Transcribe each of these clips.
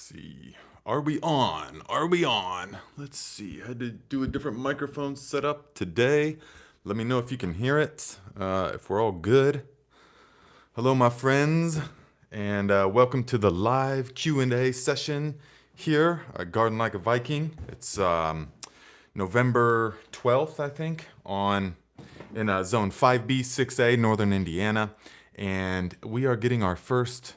see. Are we on? Are we on? Let's see. I had to do a different microphone setup today. Let me know if you can hear it, if we're all good. Hello, my friends, and welcome to the live Q&A session here at Garden Like a Viking. It's November 12th, I think, in Zone 5B, 6A, Northern Indiana, and we are getting our first.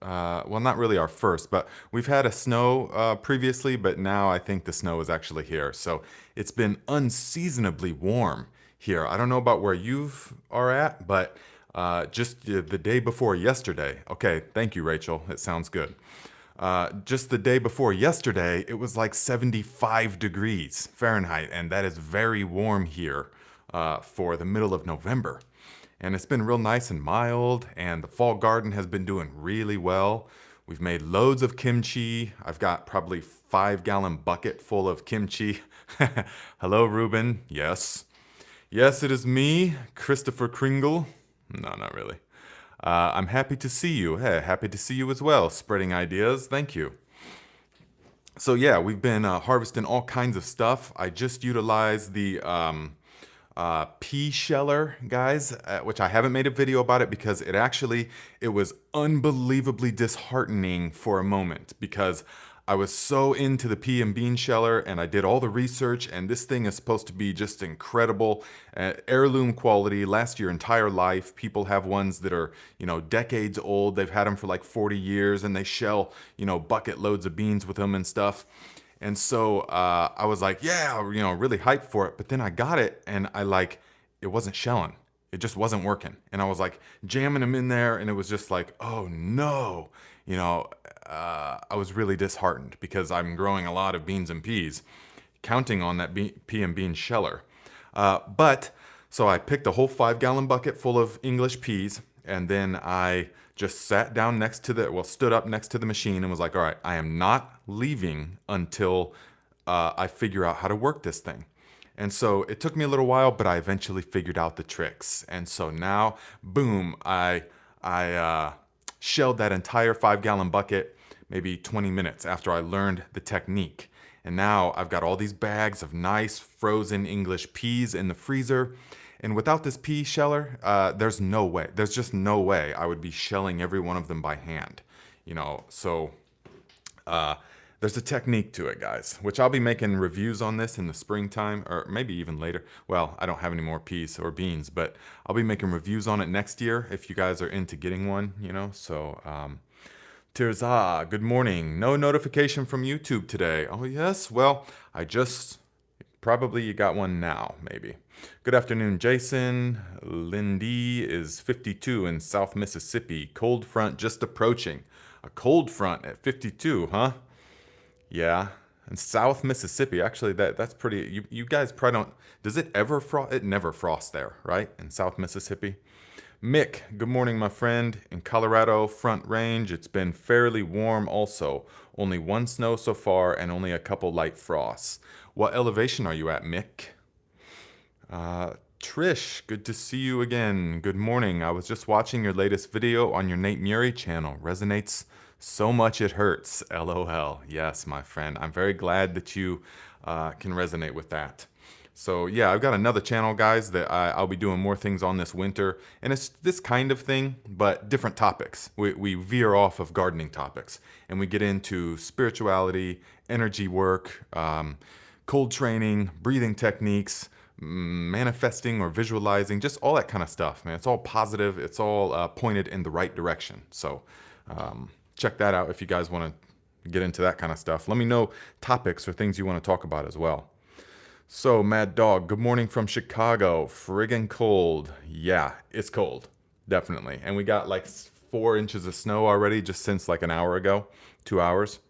Well, not really our first, but we've had a snow previously, but now I think the snow is actually here. So it's been unseasonably warm here. I don't know about where you are at, but just the day before yesterday. Okay, thank you, Rachel. It sounds good. Just the day before yesterday, it was like 75 degrees Fahrenheit, and that is very warm here for the middle of November. And it's been real nice and mild, and the fall garden has been doing really well. We've made loads of kimchi. I've got probably 5-gallon bucket full of kimchi. Hello, Ruben. Yes. Yes, it is me, Christopher Kringle. No, not really. I'm happy to see you. Hey, happy to see you as well. Spreading ideas. Thank you. So yeah, we've been harvesting all kinds of stuff. I just utilized the pea sheller, guys, which I haven't made a video about it because it was unbelievably disheartening for a moment because I was so into the pea and bean sheller and I did all the research, and this thing is supposed to be just incredible, heirloom quality, last your entire life. People have ones that are, decades old. They've had them for like 40 years and they shell, bucket loads of beans with them and stuff. And so I was like, yeah, really hyped for it. But then I got it and it wasn't shelling. It just wasn't working. And I was like jamming them in there and it was just like, oh no. I was really disheartened because I'm growing a lot of beans and peas, counting on that pea and bean sheller. So I picked a whole 5-gallon bucket full of English peas, and then I just stood up next to the machine and was like, all right, I am not leaving until I figure out how to work this thing. And so it took me a little while, but I eventually figured out the tricks. And so now, boom, I shelled that entire 5-gallon bucket maybe 20 minutes after I learned the technique. And now I've got all these bags of nice frozen English peas in the freezer. And without this pea sheller, there's just no way I would be shelling every one of them by hand. So there's a technique to it, guys, which I'll be making reviews on this in the springtime, or maybe even later. Well, I don't have any more peas or beans, but I'll be making reviews on it next year if you guys are into getting one, So, Tirza, good morning. No notification from YouTube today. Oh, yes? Well, probably you got one now, maybe. Good afternoon, Jason. Lindy is 52 in South Mississippi. Cold front just approaching. A cold front at 52, huh? Yeah. And South Mississippi, actually, that's pretty. You guys probably don't. Does it ever frost? It never frosts there, right? In South Mississippi. Mick, good morning, my friend. In Colorado, Front Range, it's been fairly warm also. Only one snow so far and only a couple light frosts. What elevation are you at, Mick? Trish, good to see you again. Good morning. I was just watching your latest video on your Nate Murray channel. Resonates so much it hurts. LOL. Yes, my friend. I'm very glad that you can resonate with that. So yeah, I've got another channel, guys, that I'll be doing more things on this winter. And it's this kind of thing, but different topics. We veer off of gardening topics. And we get into spirituality, energy work, cold training, breathing techniques, manifesting or visualizing, just all that kind of stuff, man. It's all positive. It's all pointed in the right direction. So check that out if you guys want to get into that kind of stuff. Let me know topics or things you want to talk about as well. So, Mad Dog, good morning from Chicago. Friggin' cold. Yeah, it's cold. Definitely. And we got like 4 inches of snow already just since like an hour ago, 2 hours.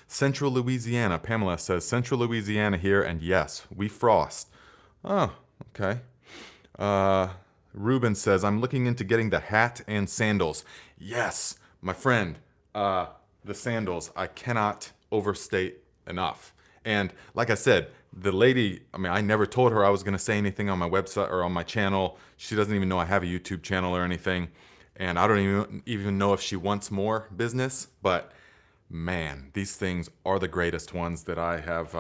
Central Louisiana, Pamela says, Central Louisiana here, and yes, we frost. Oh, okay. Ruben says, I'm looking into getting the hat and sandals. Yes, my friend, the sandals, I cannot overstate enough. And like I said, the lady, I never told her I was going to say anything on my website or on my channel. She doesn't even know I have a YouTube channel or anything. And I don't even know if she wants more business. But man, these things are the greatest ones that I have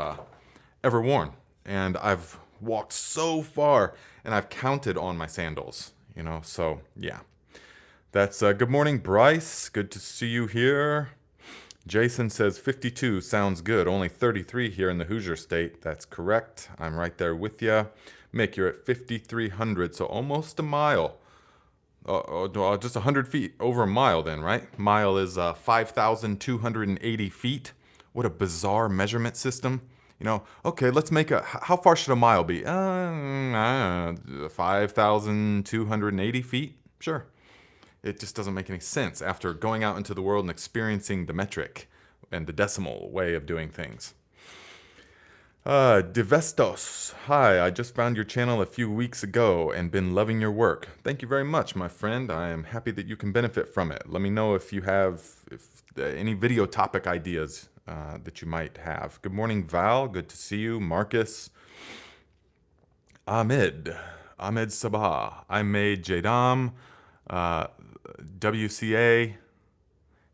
ever worn. And I've walked so far, and I've counted on my sandals, so yeah. That's good morning, Bryce. Good to see you here. Jason says 52 sounds good. Only 33 here in the Hoosier State. That's correct. I'm right there with you. Mick, you're at 5,300, so almost a mile. Just 100 feet over a mile then, right? Mile is 5,280 feet. What a bizarre measurement system. Okay, let's make how far should a mile be? 5,280 feet? Sure. It just doesn't make any sense after going out into the world and experiencing the metric and the decimal way of doing things. Divestos, hi, I just found your channel a few weeks ago and been loving your work. Thank you very much, my friend. I am happy that you can benefit from it. Let me know if you have any video topic ideas that you might have. Good morning, Val. Good to see you. Marcus. Ahmed Sabah. I made JDOM, WCA,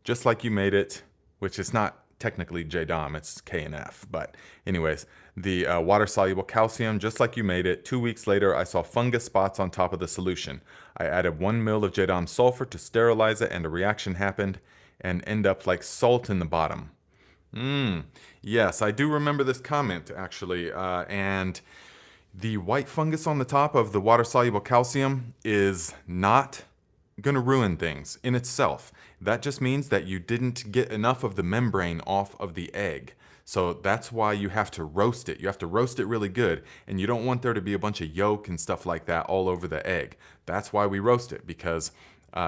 just like you made it, which is not technically JDOM, it's KNF. But anyways, the water-soluble calcium, just like you made it. 2 weeks later, I saw fungus spots on top of the solution. I added 1 ml of JDOM sulfur to sterilize it, and a reaction happened and end up like salt in the bottom. Yes, I do remember this comment, actually. And the white fungus on the top of the water-soluble calcium is not going to ruin things in itself. That just means that you didn't get enough of the membrane off of the egg. So that's why you have to roast it. You have to roast it really good, and you don't want there to be a bunch of yolk and stuff like that all over the egg. That's why we roast it, because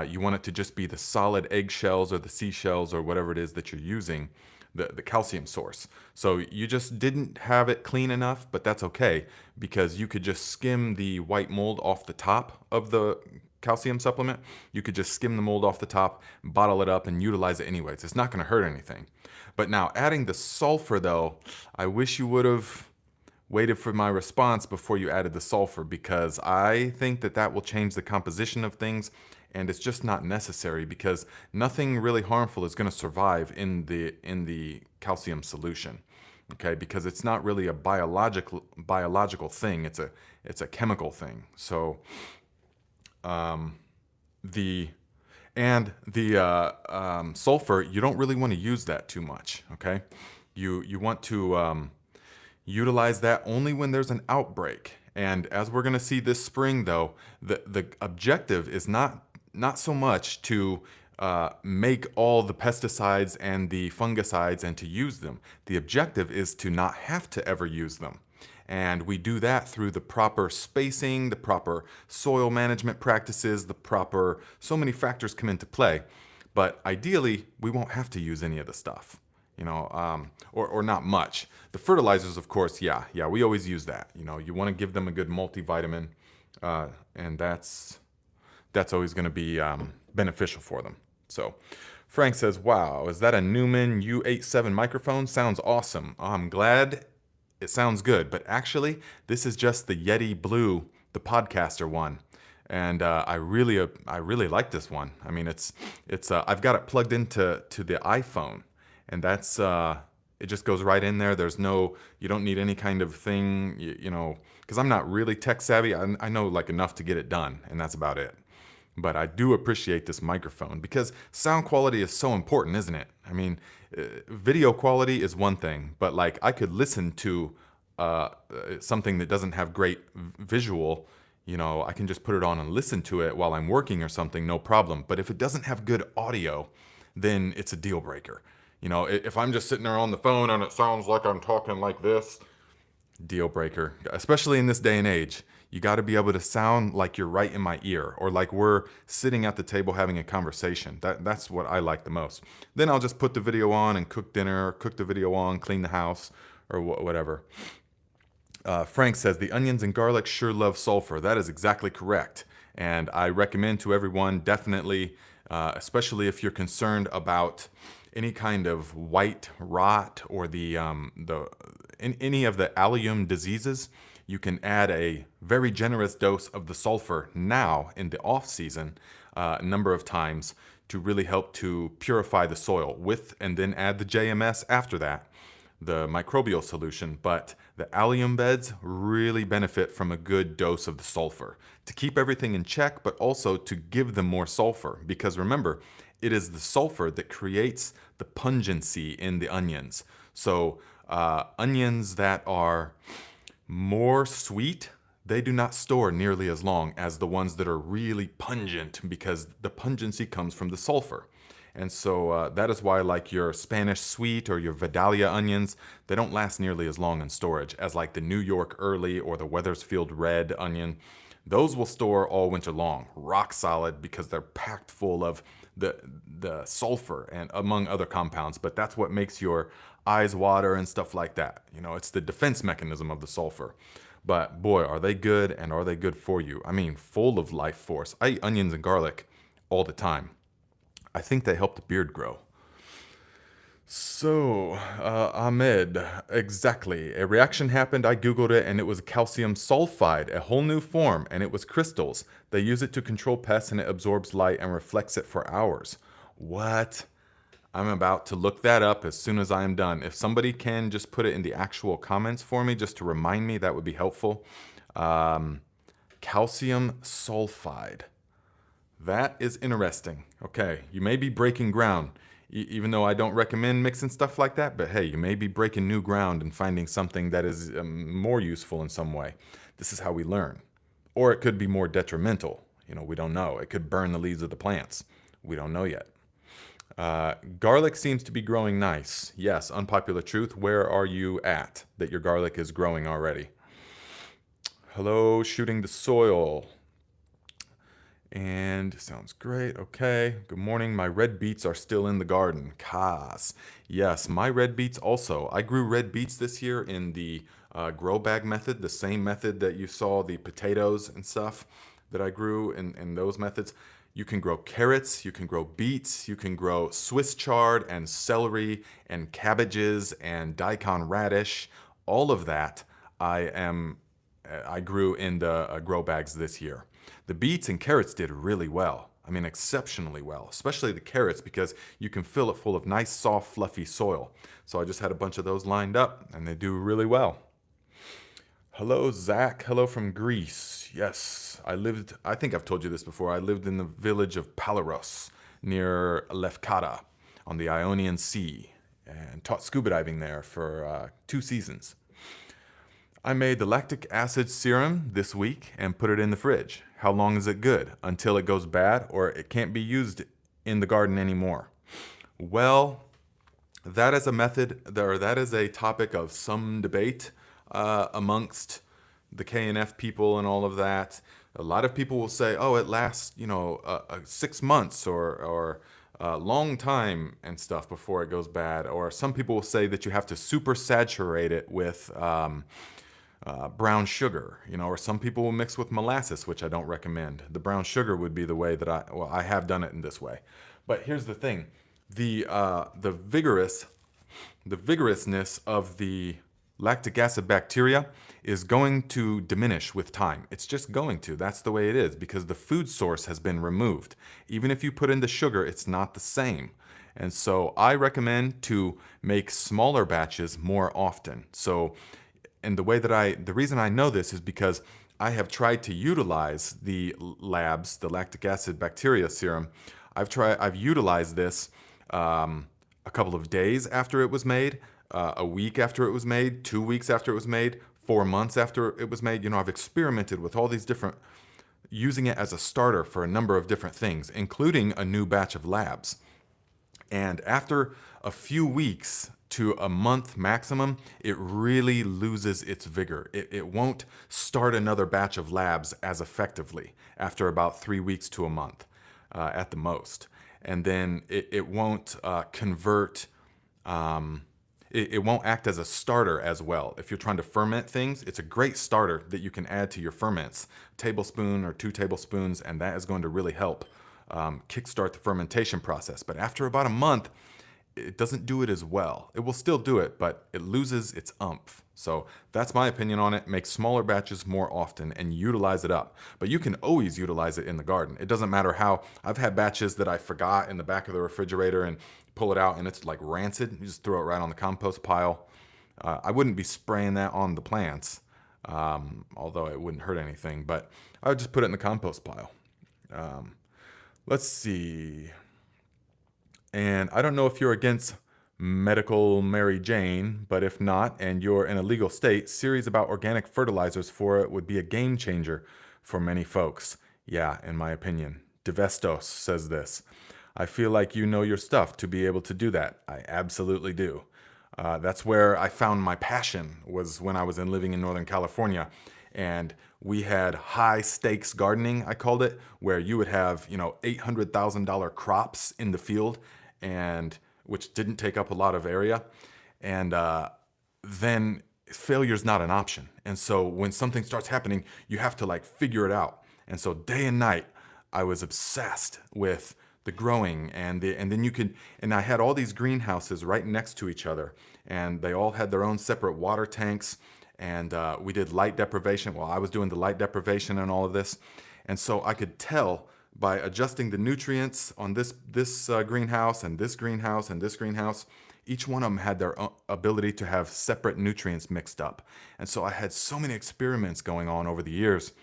you want it to just be the solid eggshells or the seashells or whatever it is that you're using, the calcium source. So you just didn't have it clean enough, but that's okay, because you could just skim the white mold off the top of the calcium supplement. You could just skim the mold off the top, bottle it up, and utilize it anyways. It's not going to hurt anything. But now adding the sulfur, though, I wish you would have waited for my response before you added the sulfur, because I think that will change the composition of things, and it's just not necessary, because nothing really harmful is going to survive in the calcium solution. Okay, because it's not really a biological thing. It's a chemical thing. So the sulfur, you don't really want to use that too much. Okay, you want to utilize that only when there's an outbreak. And as we're going to see this spring, though, the objective is not so much to make all the pesticides and the fungicides and to use them. The objective is to not have to ever use them. And we do that through the proper spacing, the proper soil management practices, so many factors come into play. But ideally, we won't have to use any of the stuff, or not much. The fertilizers, of course, yeah, we always use that. You want to give them a good multivitamin, and that's always going to be beneficial for them. So Frank says, wow, is that a Neumann U87 microphone? Sounds awesome. I'm glad it sounds good, but actually, this is just the Yeti Blue, the podcaster one, and I really like this one. I mean, it's I've got it plugged into the iPhone, and that's it just goes right in there. You don't need any kind of thing, because I'm not really tech savvy. I know like enough to get it done, and that's about it. But I do appreciate this microphone, because sound quality is so important, isn't it? I mean, video quality is one thing, but like I could listen to something that doesn't have great visual, I can just put it on and listen to it while I'm working or something, no problem. But if it doesn't have good audio, then it's a deal breaker. If I'm just sitting there on the phone and it sounds like I'm talking like this, deal breaker. Especially in this day and age, you got to be able to sound like you're right in my ear, or like we're sitting at the table having a conversation. That's what I like the most. Then I'll just put the video on and cook dinner, cook the video on, clean the house, or whatever. Frank says, the onions and garlic sure love sulfur. That is exactly correct. And I recommend to everyone, definitely, especially if you're concerned about any kind of white rot or any of the allium diseases, you can add a very generous dose of the sulfur now in the off season, a number of times to really help to purify the soil with, and then add the JMS after that, the microbial solution. But the allium beds really benefit from a good dose of the sulfur to keep everything in check, but also to give them more sulfur. Because remember, it is the sulfur that creates the pungency in the onions. So onions that are more sweet, they do not store nearly as long as the ones that are really pungent, because the pungency comes from the sulfur. And so that is why, like your Spanish sweet or your Vidalia onions, they don't last nearly as long in storage as like the New York Early or the Wethersfield Red onion. Those will store all winter long, rock solid, because they're packed full of the sulfur and among other compounds. But that's what makes your eyes water and stuff like that. You know, it's the defense mechanism of the sulfur. But boy, are they good, and are they good for you? I mean, full of life force. I eat onions and garlic all the time. I think they help the beard grow. So, Ahmed, exactly. A reaction happened. I Googled it, and it was calcium sulfide, a whole new form, and it was crystals. They use it to control pests, and it absorbs light and reflects it for hours. What? I'm about to look that up as soon as I am done. If somebody can just put it in the actual comments for me, just to remind me, that would be helpful. Calcium sulfide. That is interesting. Okay, you may be breaking ground, even though I don't recommend mixing stuff like that, but hey, you may be breaking new ground and finding something that is more useful in some way. This is how we learn. Or it could be more detrimental. You know, we don't know. It could burn the leaves of the plants. We don't know yet. Garlic seems to be growing nice. Yes, unpopular truth. Where are you at that your garlic is growing already? Hello, shooting the soil. And sounds great. Okay. Good morning. My red beets are still in the garden. Kas. Yes, my red beets also. I grew red beets this year in the grow bag method, the same method that you saw the potatoes and stuff that I grew in those methods. You can grow carrots, you can grow beets, you can grow Swiss chard and celery and cabbages and daikon radish. All of that I grew in the grow bags this year. The beets and carrots did really well. I mean, exceptionally well, especially the carrots, because you can fill it full of nice, soft, fluffy soil. So I just had a bunch of those lined up, and they do really well. Hello, Zach. Hello from Greece. Yes, I think I've told you this before, I lived in the village of Palaros near Lefkada on the Ionian Sea and taught scuba diving there for 2 seasons. I made the lactic acid serum this week and put it in the fridge. How long is it good? Until it goes bad or it can't be used in the garden anymore. Well, that is a method, or that is a topic of some debate amongst the KNF people and all of that. A lot of people will say, oh, it lasts, 6 months or a long time and stuff before it goes bad. Or some people will say that you have to super saturate it with brown sugar, or some people will mix with molasses, which I don't recommend. The brown sugar would be the way that I have done it in this way. But here's the thing, the vigorousness of the lactic acid bacteria is going to diminish with time. It's just going to. That's the way it is, because the food source has been removed. Even if you put in the sugar, it's not the same. And so I recommend to make smaller batches more often. So, and the reason I know this is because I have tried to utilize the lactic acid bacteria serum. I've utilized this a couple of days after it was made, a week after it was made, 2 weeks after it was made, 4 months after it was made. I've experimented with all these different, using it as a starter for a number of different things, including a new batch of labs. And after a few weeks to a month maximum, it really loses its vigor. It won't start another batch of labs as effectively after about 3 weeks to a month at the most. And then it won't convert, it won't act as a starter as well. If you're trying to ferment things, it's a great starter that you can add to your ferments, tablespoon or 2 tablespoons, and that is going to really help kickstart the fermentation process. But after about a month, it doesn't do it as well. It will still do it, but it loses its umph. So that's my opinion on it. Make smaller batches more often and utilize it up. But you can always utilize it in the garden. It doesn't matter how. I've had batches that I forgot in the back of the refrigerator and pull it out and it's like rancid. You just throw it right on the compost pile. I wouldn't be spraying that on the plants, although it wouldn't hurt anything. But I would just put it in the compost pile. Let's see. And I don't know if you're against medical Mary Jane, but if not, and you're in a legal state, series about organic fertilizers for it would be a game changer for many folks. Yeah, in my opinion. Divestos says this. I feel like you know your stuff to be able to do that. I absolutely do. That's where I found my passion, was when I was living in Northern California. And we had high stakes gardening, I called it, where you would have, $800,000 crops in the field, and which didn't take up a lot of area. And then failure's not an option. And so when something starts happening, you have to figure it out. And so day and night, I was obsessed with the growing and then and I had all these greenhouses right next to each other, and they all had their own separate water tanks. And we did light deprivation. Well, I was doing the light deprivation and all of this. And so I could tell by adjusting the nutrients on this greenhouse and this greenhouse and this greenhouse, each one of them had their ability to have separate nutrients mixed up. And so I had so many experiments going on over the years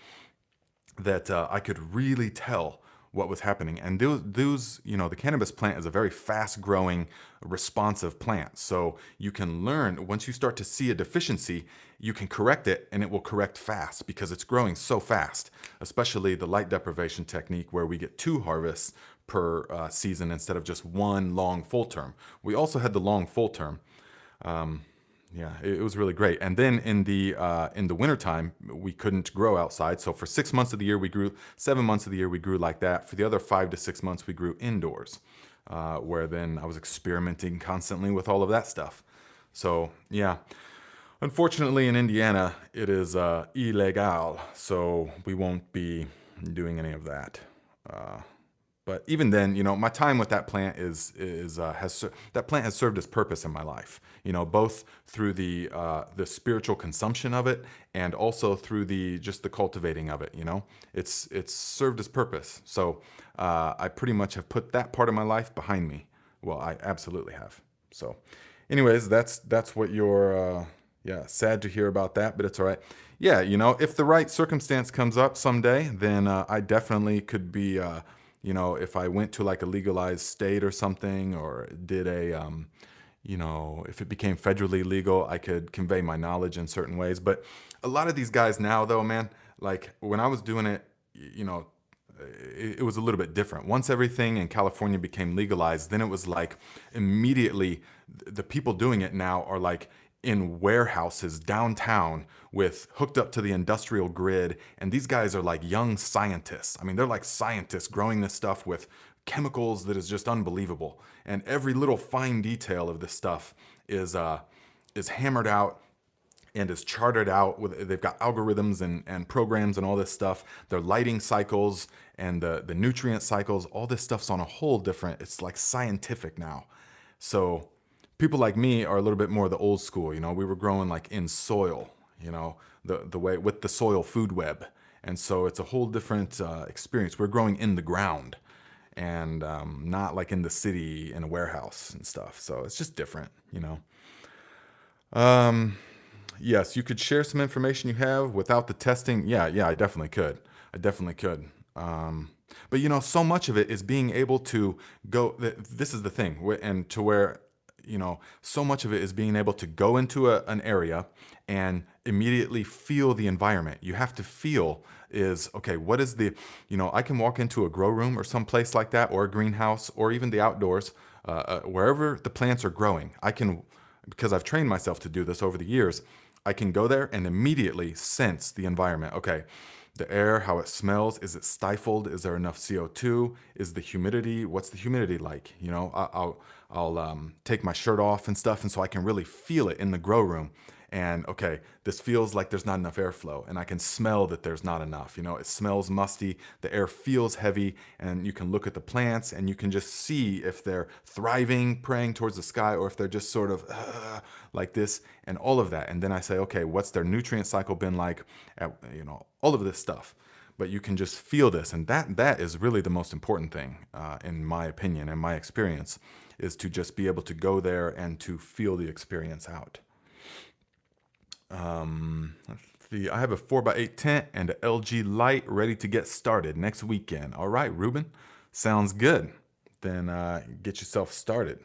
that I could really tell what was happening. And the cannabis plant is a very fast growing, responsive plant. So you can learn, once you start to see a deficiency, you can correct it, and it will correct fast because it's growing so fast, especially the light deprivation technique where we get 2 harvests per season instead of just 1 long full term. We also had the long full term. Yeah, it was really great. And then in the wintertime, we couldn't grow outside. So for 6 months of the year, we grew. 7 months of the year, we grew like that. For the other 5 to 6 months, we grew indoors, where then I was experimenting constantly with all of that stuff. So yeah, unfortunately in Indiana, it is illegal. So we won't be doing any of that. But even then, my time with that plant that plant has served its purpose in my life. Both through the spiritual consumption of it, and also through the cultivating of it. It's served its purpose. So I pretty much have put that part of my life behind me. Well, I absolutely have. So, anyways, that's what you're. Yeah, sad to hear about that, but it's all right. Yeah, if the right circumstance comes up someday, then I definitely could be. If I went to a legalized state or something, or did if it became federally legal, I could convey my knowledge in certain ways. But a lot of these guys now, though, man, when I was doing it, it was a little bit different. Once everything in California became legalized, then it was immediately the people doing it now are in warehouses downtown hooked up to the industrial grid. And these guys are young scientists. I mean, they're scientists growing this stuff with chemicals that is just unbelievable. And every little fine detail of this stuff is hammered out and is charted out. They've got algorithms and programs and all this stuff. Their lighting cycles and the nutrient cycles, all this stuff's on a whole different, it's scientific now. So people like me are a little bit more the old school. We were growing in soil, the way with the soil food web. And so it's a whole different experience. We're growing in the ground and not in the city in a warehouse and stuff. So it's just different, Yes, you could share some information you have without the testing. Yeah, I definitely could. But so much of it is being able to go. This is the thing, and to where so much of it is being able to go into an area and immediately feel the environment. You have to feel okay, what is I can walk into a grow room or some place like that, or a greenhouse, or even the outdoors, wherever the plants are growing. Because I've trained myself to do this over the years, I can go there and immediately sense the environment. Okay, the air, how it smells, is it stifled? Is there enough CO2? Is the humidity, what's the humidity like? I'll take my shirt off and stuff, and so I can really feel it in the grow room. and okay, this feels like there's not enough airflow, and I can smell that there's not enough. You know, it smells musty, the air feels heavy, and you can look at the plants and you can just see if they're thriving, praying towards the sky, or if they're just sort of like this, and all of that. And then I say, okay, what's their nutrient cycle been like? You know, all of this stuff. But you can just feel this, and that is really the most important thing, in my opinion, in my experience, is to just be able to go there and to feel the experience out. Let's see, I have a 4x8 tent and an LG light ready to get started next weekend. All right, Ruben, sounds good. Then get yourself started.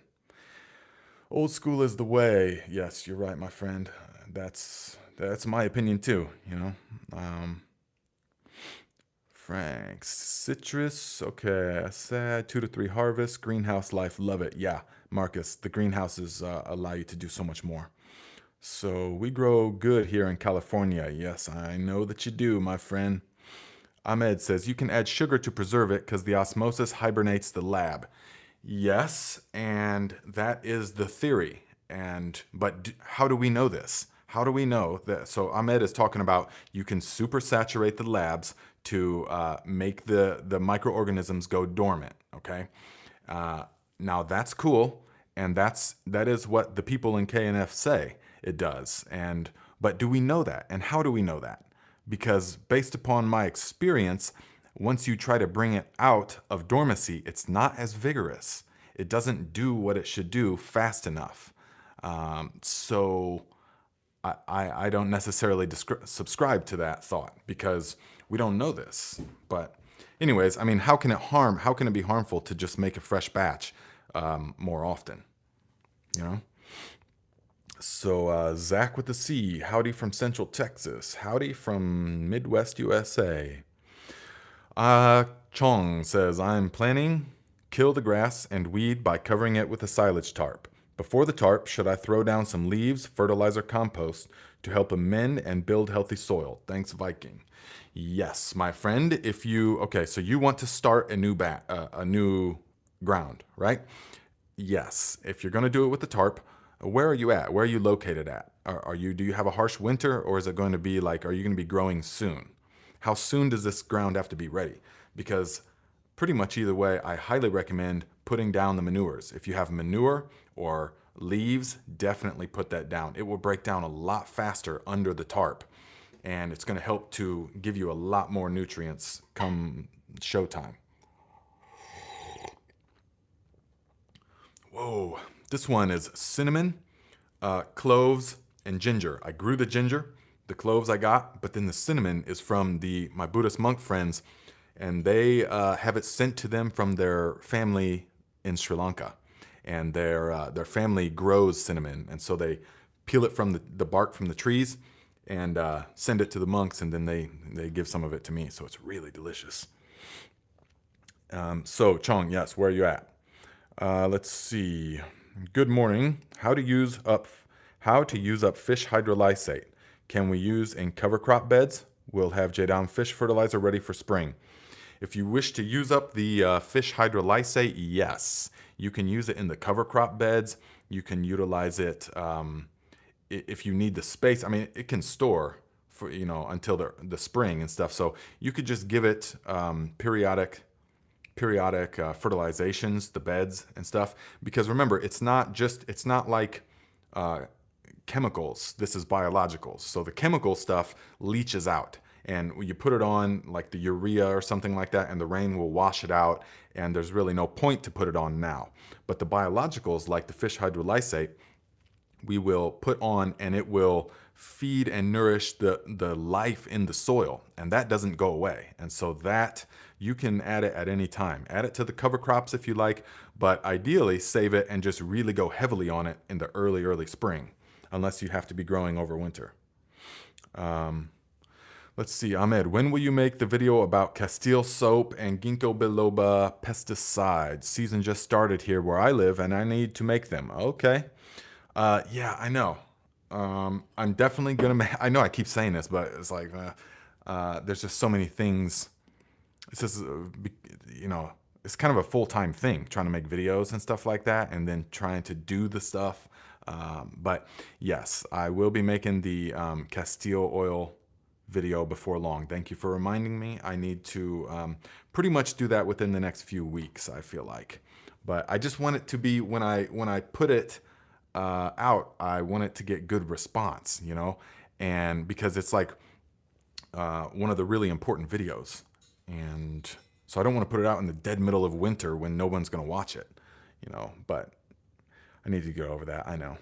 Old school is the way. Yes, you're right, my friend. That's my opinion too. You know. Frank, citrus, okay, I said 2 to 3 harvests, greenhouse life, love it. Yeah, Marcus, the greenhouses allow you to do so much more. So we grow good here in California. Yes, I know that you do, my friend. Ahmed says you can add sugar to preserve it because the osmosis hibernates the lab. Yes, and that is the theory. But how do we know this? How do we know that? So Ahmed is talking about you can supersaturate the labs to make the microorganisms go dormant. Okay, now that's cool, and that is what the people in KNF say it does. But do we know that? And how do we know that? Because based upon my experience, once you try to bring it out of dormancy, it's not as vigorous. It doesn't do what it should do fast enough. So I don't necessarily subscribe to that thought because we don't know this. But anyways, I mean, how can it be harmful to just make a fresh batch more often? You know? So Zach with the C, howdy from Central Texas. Howdy from Midwest USA. Chong says, I'm planning kill the grass and weed by covering it with a silage tarp. Before the tarp, should I throw down some leaves, fertilizer, compost to help amend and build healthy soil? Thanks, Viking. Yes, my friend. So you want to start a new ground, right? Yes. If you're going to do it with the tarp, where are you at? Where are you located at? Do you have a harsh winter, or is it going to be like, are you going to be growing soon? How soon does this ground have to be ready? Because pretty much either way, I highly recommend putting down the manures. If you have manure or leaves, definitely put that down. It will break down a lot faster under the tarp, and it's going to help to give you a lot more nutrients come showtime. Whoa, this one is cinnamon, cloves, and ginger. I grew the ginger, the cloves I got, but then the cinnamon is from my Buddhist monk friends, and they have it sent to them from their family in Sri Lanka. And their family grows cinnamon, and so they peel it from the bark from the trees and send it to the monks, and then they give some of it to me. So it's really delicious. So Chong, yes, where are you at? Let's see. Good morning. How to use up fish hydrolysate? Can we use in cover crop beds? We'll have Jadam fish fertilizer ready for spring. If you wish to use up the fish hydrolysate, yes. You can use it in the cover crop beds. You can utilize it if you need the space. I mean, it can store for until the spring and stuff. So you could just give it periodic fertilizations, the beds and stuff. Because remember, it's not like chemicals. This is biologicals. So the chemical stuff leaches out. And you put it on like the urea or something like that, and the rain will wash it out, and there's really no point to put it on now. But the biologicals, like the fish hydrolysate, we will put on, and it will feed and nourish the life in the soil, and that doesn't go away. And so that you can add it at any time. Add it to the cover crops if you like, but ideally save it and just really go heavily on it in the early spring, unless you have to be growing over winter. Let's see, Ahmed, when will you make the video about Castile soap and ginkgo biloba pesticides? Season just started here where I live, and I need to make them. Okay. Yeah, I know. I'm definitely going to I know I keep saying this, but it's like, there's just so many things. It's just, it's kind of a full-time thing, trying to make videos and stuff like that, and then trying to do the stuff But yes, I will be making the Castile oil video before long. Thank you for reminding me. I need to pretty much do that within the next few weeks, I feel like. But I just want it to be, when I put it out, I want it to get good response, you know? And because it's like one of the really important videos. And so I don't want to put it out in the dead middle of winter when no one's going to watch it, you know? But I need to get over that, I know.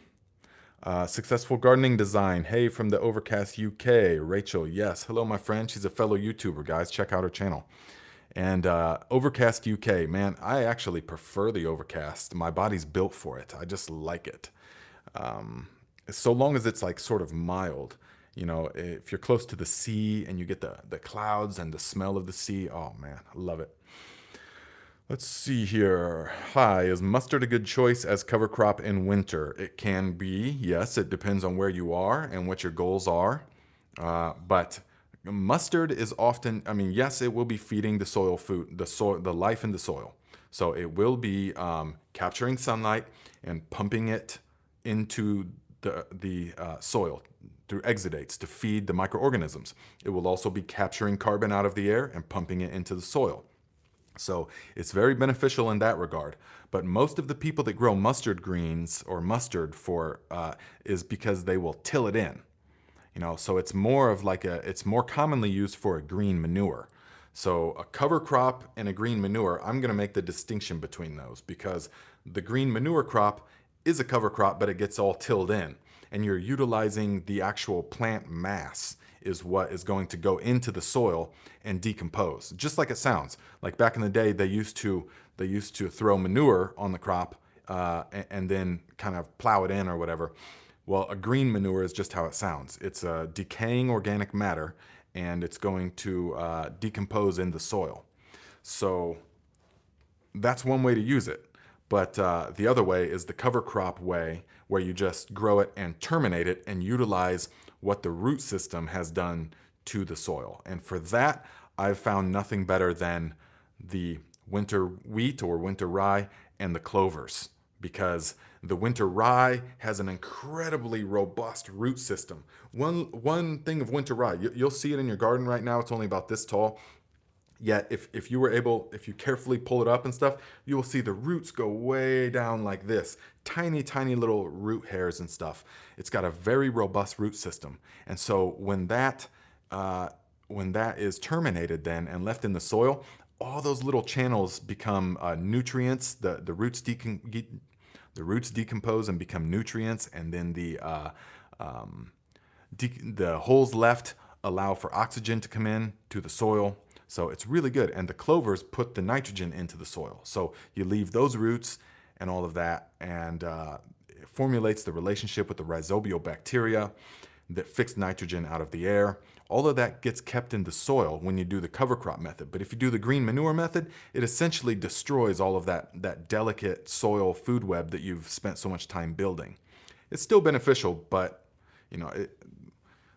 Successful gardening design. Hey, from the Overcast UK. Rachel, yes. Hello, my friend. She's a fellow YouTuber, guys. Check out her channel. And Overcast UK, man, I actually prefer the Overcast. My body's built for it. I just like it. So long as it's like sort of mild. You know, if you're close to the sea and you get the clouds and the smell of the sea, oh man, I love it. Let's see here. Hi, is mustard a good choice as cover crop in winter? It can be, yes. It depends on where you are and what your goals are. But mustard is often, I mean, yes, it will be feeding the soil food, the life in the soil. So it will be capturing sunlight and pumping it into the soil through exudates to feed the microorganisms. It will also be capturing carbon out of the air and pumping it into the soil. So it's very beneficial in that regard. But most of the people that grow mustard greens or mustard for is because they will till it in. You know, so it's more of like it's more commonly used for a green manure. So a cover crop and a green manure, I'm going to make the distinction between those because the green manure crop is a cover crop, but it gets all tilled in. And you're utilizing the actual plant mass is what is going to go into the soil and decompose. Just like it sounds. Like back in the day, they used to throw manure on the crop and then kind of plow it in or whatever. Well, a green manure is just how it sounds. It's a decaying organic matter, and it's going to decompose in the soil. So that's one way to use it. But the other way is the cover crop way, where you just grow it and terminate it and utilize what the root system has done to the soil. And for that, I've found nothing better than the winter wheat or winter rye and the clovers, because the winter rye has an incredibly robust root system. One thing of winter rye, you'll see it in your garden right now. It's only about this tall. Yet if you carefully pull it up and stuff, you will see the roots go way down like this. Tiny, tiny little root hairs and stuff. It's got a very robust root system. And so when that is terminated then and left in the soil, all those little channels become nutrients. The roots decompose and become nutrients, and then the holes left allow for oxygen to come in to the soil. So it's really good. And the clovers put the nitrogen into the soil. So you leave those roots and all of that, and it formulates the relationship with the rhizobial bacteria that fix nitrogen out of the air. All of that gets kept in the soil when you do the cover crop method. But if you do the green manure method, it essentially destroys all of that delicate soil food web that you've spent so much time building. It's still beneficial, but you know,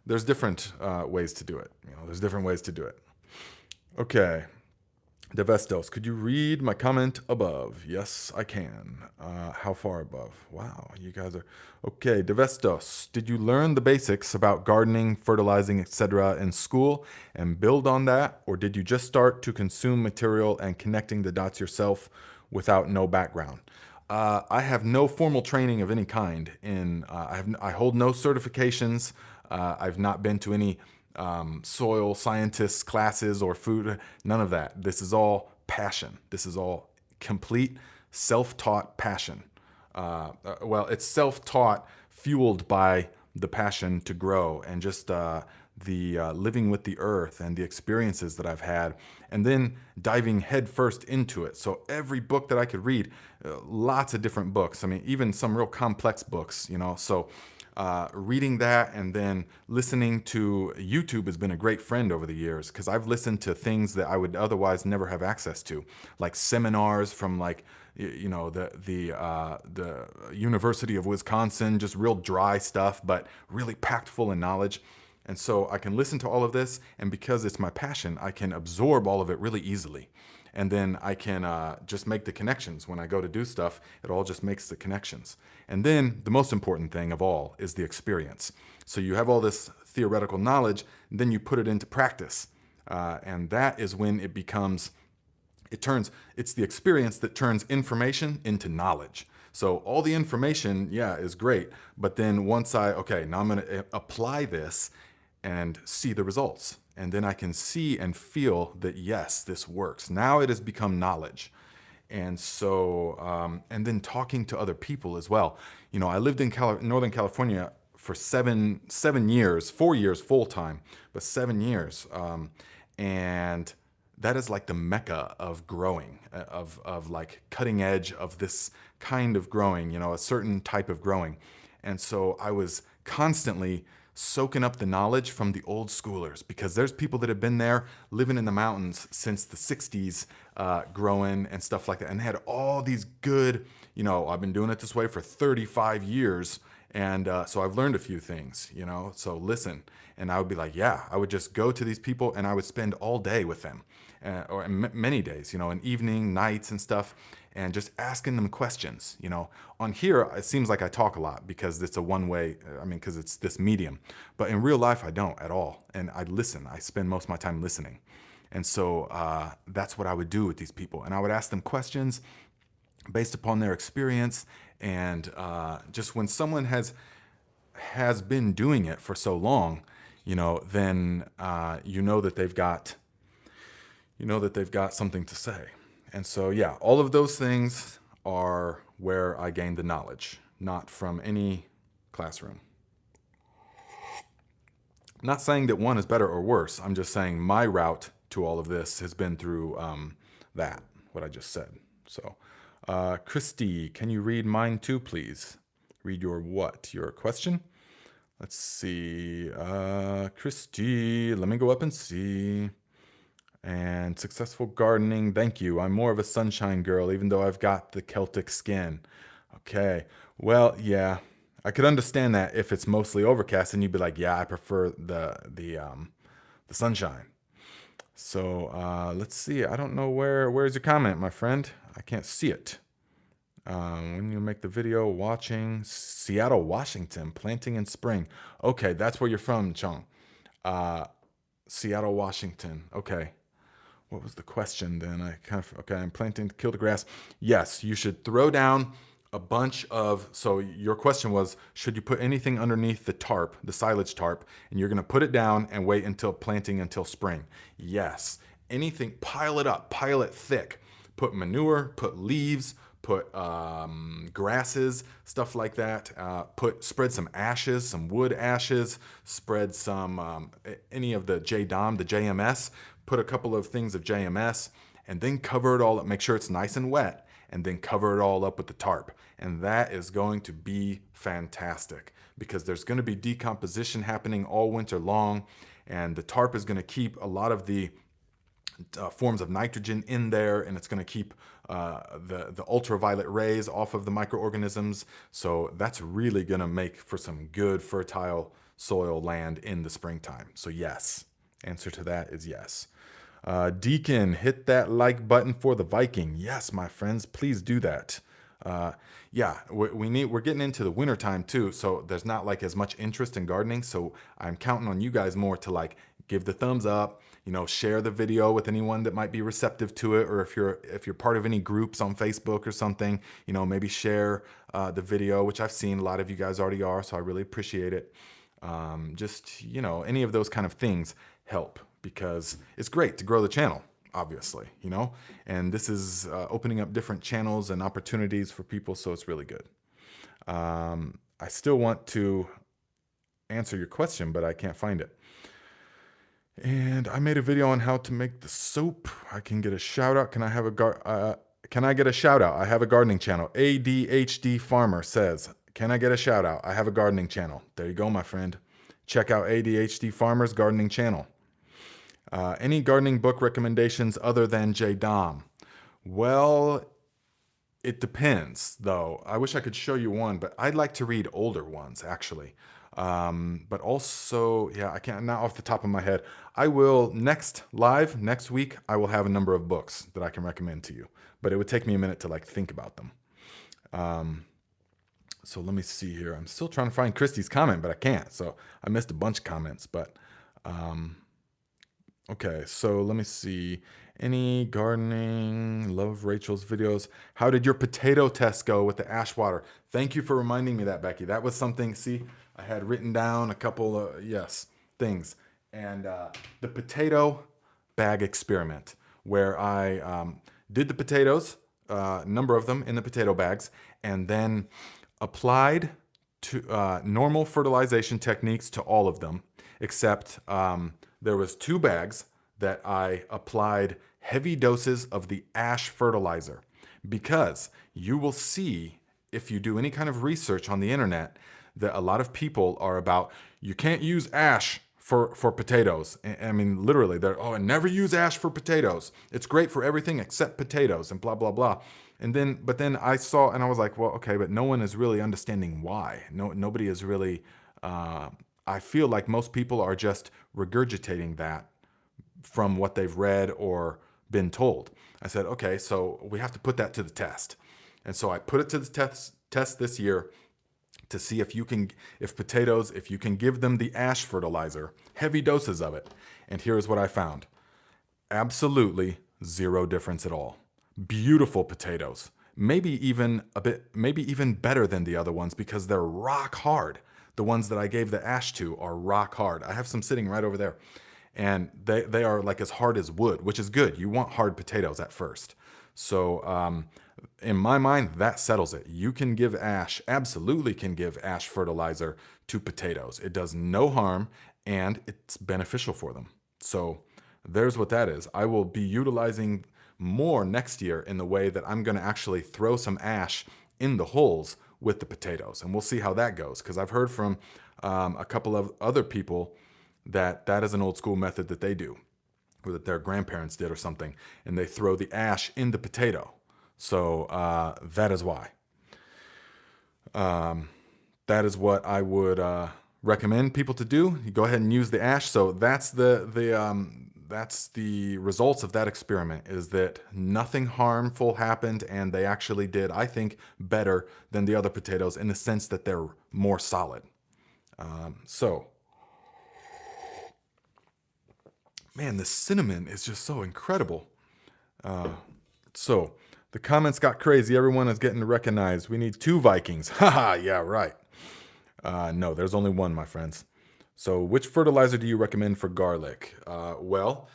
there's different ways to do it. You know, there's different ways to do it. Okay. Devestos, could you read my comment above? Yes, I can. How far above? Wow, you guys are... Okay, Devestos, did you learn the basics about gardening, fertilizing, etc. in school and build on that? Or did you just start to consume material and connecting the dots yourself without no background? I have no formal training of any kind. I hold no certifications. I've not been to any soil scientists classes or food, none of that. This is all passion. This is all complete self-taught passion. Well, it's self-taught, fueled by the passion to grow and just the living with the earth and the experiences that I've had, and then diving headfirst into it. So every book that I could read, lots of different books. I mean, even some real complex books, you know, so reading that and then listening to YouTube has been a great friend over the years, because I've listened to things that I would otherwise never have access to, like seminars from like, you know, the University of Wisconsin, just real dry stuff, but really packed full of knowledge. And so I can listen to all of this, and because it's my passion, I can absorb all of it really easily. And then I can just make the connections. When I go to do stuff, it all just makes the connections. And then the most important thing of all is the experience. So you have all this theoretical knowledge, and then you put it into practice. And that is when it becomes, it's the experience that turns information into knowledge. So all the information, yeah, is great. But then once now I'm going to apply this and see the results. And then I can see and feel that, yes, this works. Now it has become knowledge. And so, and then talking to other people as well. You know, I lived in Northern California for seven years, 4 years full time, but 7 years. And that is like the mecca of growing, of like cutting edge of this kind of growing, you know, a certain type of growing. And so I was constantly soaking up the knowledge from the old schoolers, because there's people that have been there living in the mountains since the 60s, growing and stuff like that. And they had all these good, you know, I've been doing it this way for 35 years. And so I've learned a few things, you know, so listen. And I would be like, yeah, I would just go to these people and I would spend all day with them, or many days, you know, an evening, nights and stuff, and just asking them questions. You know, on here, it seems like I talk a lot because it's a one-way, because it's this medium. But in real life, I don't at all. And I listen. I spend most of my time listening. And so that's what I would do with these people. And I would ask them questions based upon their experience. And just when someone has been doing it for so long, you know, then you know that they've got something to say. And so, yeah, all of those things are where I gained the knowledge, not from any classroom. I'm not saying that one is better or worse. I'm just saying my route to all of this has been through what I just said. So, Christy, can you read mine too, please? Read your what? Your question? Let's see. Christy, let me go up and see. And successful gardening. Thank you. I'm more of a sunshine girl, even though I've got the Celtic skin. Okay. Well, yeah, I could understand that if it's mostly overcast, and you'd be like, yeah, I prefer the sunshine. So let's see. I don't know where's your comment, my friend. I can't see it. When you make the video, watching Seattle, Washington, planting in spring. Okay, that's where you're from, Chong. Seattle, Washington. Okay. What was the question then? I'm planting to kill the grass. Yes, you should throw down a bunch of, so your question was, should you put anything underneath the tarp, the silage tarp, and you're going to put it down and wait until planting until spring? Yes. Anything, pile it up, pile it thick. Put manure, put leaves, put grasses, stuff like that. Spread some ashes, some wood ashes, spread some, any of the JDOM, the JMS, put a couple of things of JMS, and then cover it all up. Make sure it's nice and wet, and then cover it all up with the tarp. And that is going to be fantastic, because there's going to be decomposition happening all winter long, and the tarp is going to keep a lot of the forms of nitrogen in there, and it's going to keep the ultraviolet rays off of the microorganisms. So that's really going to make for some good fertile soil land in the springtime. So yes, answer to that is yes. Deacon, hit that like button for the Viking. Yes, my friends, please do that. Yeah, we're getting into the winter time too, so there's not like as much interest in gardening. So I'm counting on you guys more to like give the thumbs up, you know, share the video with anyone that might be receptive to it, or if you're part of any groups on Facebook or something, you know, maybe share the video, which I've seen a lot of you guys already are, so I really appreciate it. Just, you know, any of those kind of things help, because it's great to grow the channel, obviously, you know, and this is opening up different channels and opportunities for people, so it's really good. I still want to answer your question, but I can't find it. And I made a video on how to make the soap. I can get a shout out. Can I get a shout out? I have a gardening channel. ADHD Farmer says, can I get a shout out? I have a gardening channel. There you go, my friend. Check out ADHD Farmer's gardening channel. Any gardening book recommendations other than JDOM? Well, it depends, though. I wish I could show you one, but I'd like to read older ones, actually. But also, yeah, I can't, not off the top of my head. I will next week, I will have a number of books that I can recommend to you, but it would take me a minute to like think about them. So let me see here. I'm still trying to find Christy's comment, but I can't. So I missed a bunch of comments, but okay. So let me see. Any gardening? Love Rachel's videos. How did your potato test go with the ash water? Thank you for reminding me that, Becky. That was something, see, I had written down a couple of, yes, things. And the potato bag experiment, where I did the potatoes, number of them in the potato bags, and then applied to normal fertilization techniques to all of them, except there was 2 bags that I applied heavy doses of the ash fertilizer, because you will see, if you do any kind of research on the internet, that a lot of people are about, you can't use ash for potatoes. I mean, literally, they're, oh, never use ash for potatoes. It's great for everything except potatoes, and blah, blah, blah. But then I saw, and I was like, well, okay, but no one is really understanding why. Nobody is really, I feel like most people are just regurgitating that from what they've read or been told. I said, okay, so we have to put that to the test. And so I put it to the test this year to see if you can give them the ash fertilizer, heavy doses of it. And here's what I found. Absolutely zero difference at all. Beautiful potatoes. Maybe even better than the other ones, because they're rock hard. The ones that I gave the ash to are rock hard. I have some sitting right over there. And they are like as hard as wood, which is good. You want hard potatoes at first. So in my mind, that settles it. You can give ash, absolutely can give ash fertilizer to potatoes. It does no harm, and it's beneficial for them. So there's what that is. I will be utilizing more next year in the way that I'm going to actually throw some ash in the holes with the potatoes. And we'll see how that goes, because I've heard from a couple of other people that is an old school method that they do, or that their grandparents did or something, and they throw the ash in the potato. So that is why. That is what I would recommend people to do. You go ahead and use the ash. So that's the results of that experiment, is that nothing harmful happened, and they actually did, I think, better than the other potatoes in the sense that they're more solid. Man, the cinnamon is just so incredible. So the comments got crazy. Everyone is getting recognized. We need 2 Vikings. Haha, yeah, right. No, there's only one, my friends. So which fertilizer do you recommend for garlic? Well,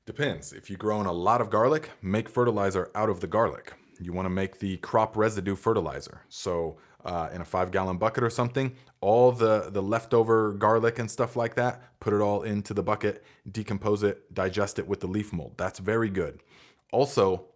depends. If you're growing a lot of garlic, make fertilizer out of the garlic. You want to make the crop residue fertilizer. So in a 5-gallon bucket or something, all the leftover garlic and stuff like that, put it all into the bucket, decompose it, digest it with the leaf mold. That's very good. Also,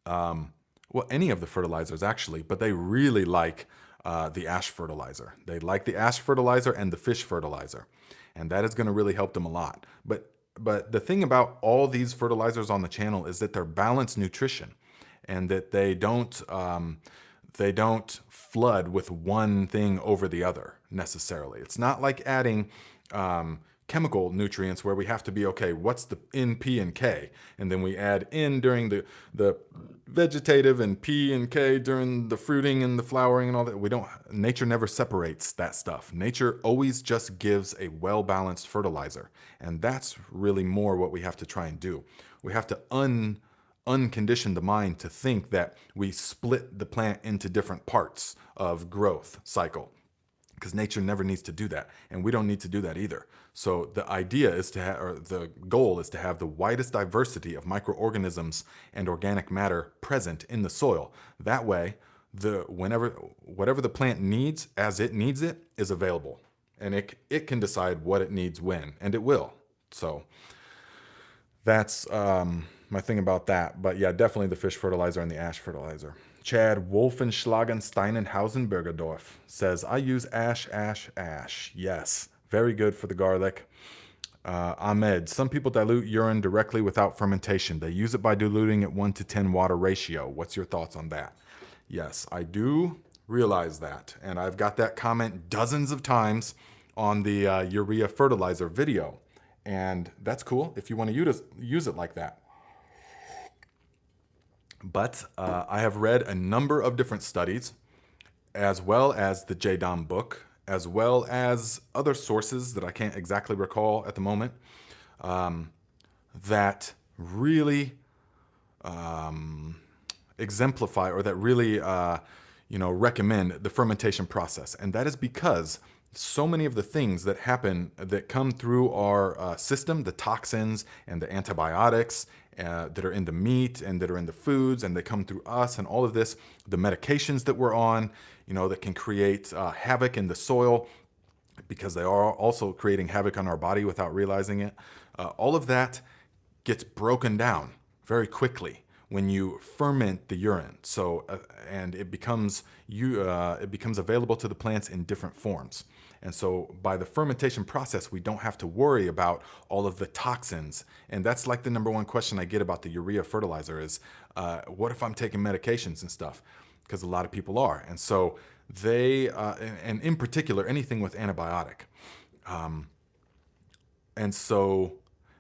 well, any of the fertilizers actually, but they really like the ash fertilizer. They like the ash fertilizer and the fish fertilizer, and that is going to really help them a lot. But the thing about all these fertilizers on the channel is that they're balanced nutrition, and that they don't flood with one thing over the other necessarily. It's not like adding chemical nutrients where we have to be, okay, what's the N, P, and K? And then we add N during the vegetative and P and K during the fruiting and the flowering and all that. Nature never separates that stuff. Nature always just gives a well-balanced fertilizer. And that's really more what we have to try and do. We have to uncondition the mind to think that we split the plant into different parts of growth cycle, because nature never needs to do that, and we don't need to do that either. So the idea is the goal is to have the widest diversity of microorganisms and organic matter present in the soil. That way, whatever the plant needs as it needs it is available, and it can decide what it needs when, and it will. So that's my thing about that. But yeah, definitely the fish fertilizer and the ash fertilizer. Chad Wolfenschlagen-Steinenhausen-Bergerdorf says, I use ash. Yes, very good for the garlic. Ahmed, some people dilute urine directly without fermentation. They use it by diluting it 1:10 water ratio. What's your thoughts on that? Yes, I do realize that. And I've got that comment dozens of times on the urea fertilizer video. And that's cool if you want to use it like that. But I have read a number of different studies, as well as the JDOM book, as well as other sources that I can't exactly recall at the moment, that really exemplify, or that really recommend the fermentation process. And that is because so many of the things that happen, that come through our system, the toxins and the antibiotics that are in the meat and that are in the foods, and they come through us, and all of this, the medications that we're on, that can create havoc in the soil, because they are also creating havoc on our body without realizing it. All of that gets broken down very quickly when you ferment the urine. So, and it becomes available to the plants in different forms. And so by the fermentation process, we don't have to worry about all of the toxins. And that's like the number one question I get about the urea fertilizer is, what if I'm taking medications and stuff? Because a lot of people are. And so they, and in particular, anything with antibiotic. And so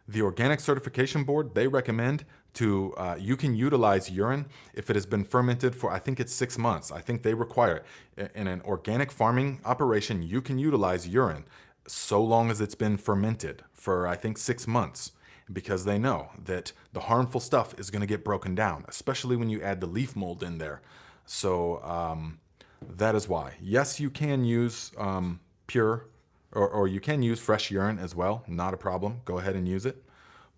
the Organic Certification Board, they recommend you can utilize urine if it has been fermented for, I think it's 6 months. I think they require it. In an organic farming operation, you can utilize urine so long as it's been fermented for, I think, 6 months, because they know that the harmful stuff is going to get broken down, especially when you add the leaf mold in there. So that is why. Yes, you can use pure, or you can use fresh urine as well. Not a problem. Go ahead and use it.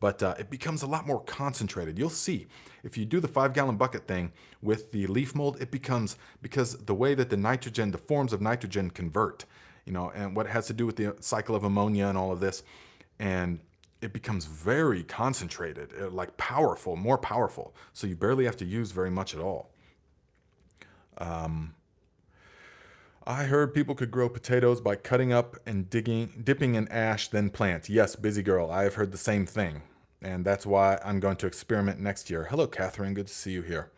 But it becomes a lot more concentrated. You'll see, if you do the 5-gallon bucket thing with the leaf mold, it becomes, because the way that the forms of nitrogen convert, and what it has to do with the cycle of ammonia and all of this, and it becomes very concentrated, like powerful, more powerful. So you barely have to use very much at all. I heard people could grow potatoes by cutting up and dipping in ash, then plant. Yes, busy girl, I have heard the same thing. And that's why I'm going to experiment next year. Hello, Catherine, good to see you here.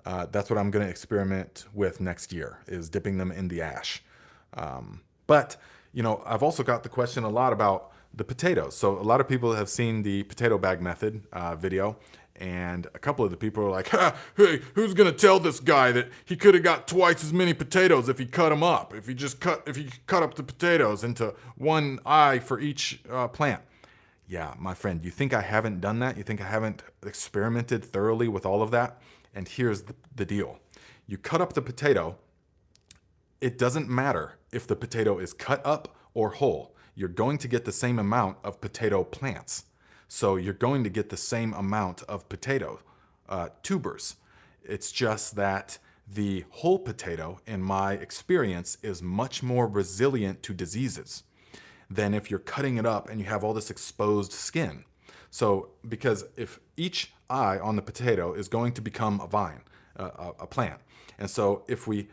That's what I'm going to experiment with next year, is dipping them in the ash. But, I've also got the question a lot about the potatoes. So a lot of people have seen the potato bag method video. And a couple of the people are like, hey, who's going to tell this guy that he could have got twice as many potatoes if he cut them up? If he cut up the potatoes into one eye for each plant. Yeah, my friend, you think I haven't done that? You think I haven't experimented thoroughly with all of that? And here's the deal. You cut up the potato. It doesn't matter if the potato is cut up or whole. You're going to get the same amount of potato plants. So you're going to get the same amount of potato tubers. It's just that the whole potato, in my experience, is much more resilient to diseases than if you're cutting it up and you have all this exposed skin. So, because if each eye on the potato is going to become a vine, a plant. And so if we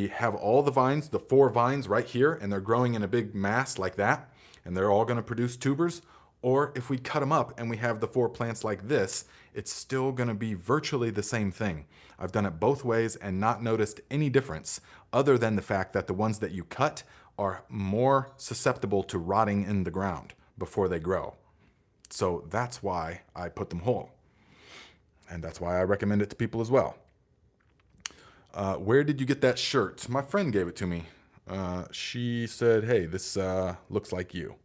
have all the vines, the 4 vines right here, and they're growing in a big mass like that, and they're all going to produce tubers, or if we cut them up and we have the 4 plants like this, it's still going to be virtually the same thing. I've done it both ways and not noticed any difference, other than the fact that the ones that you cut are more susceptible to rotting in the ground before they grow. So that's why I put them whole. And that's why I recommend it to people as well. Where did you get that shirt? My friend gave it to me. She said, hey, this looks like you.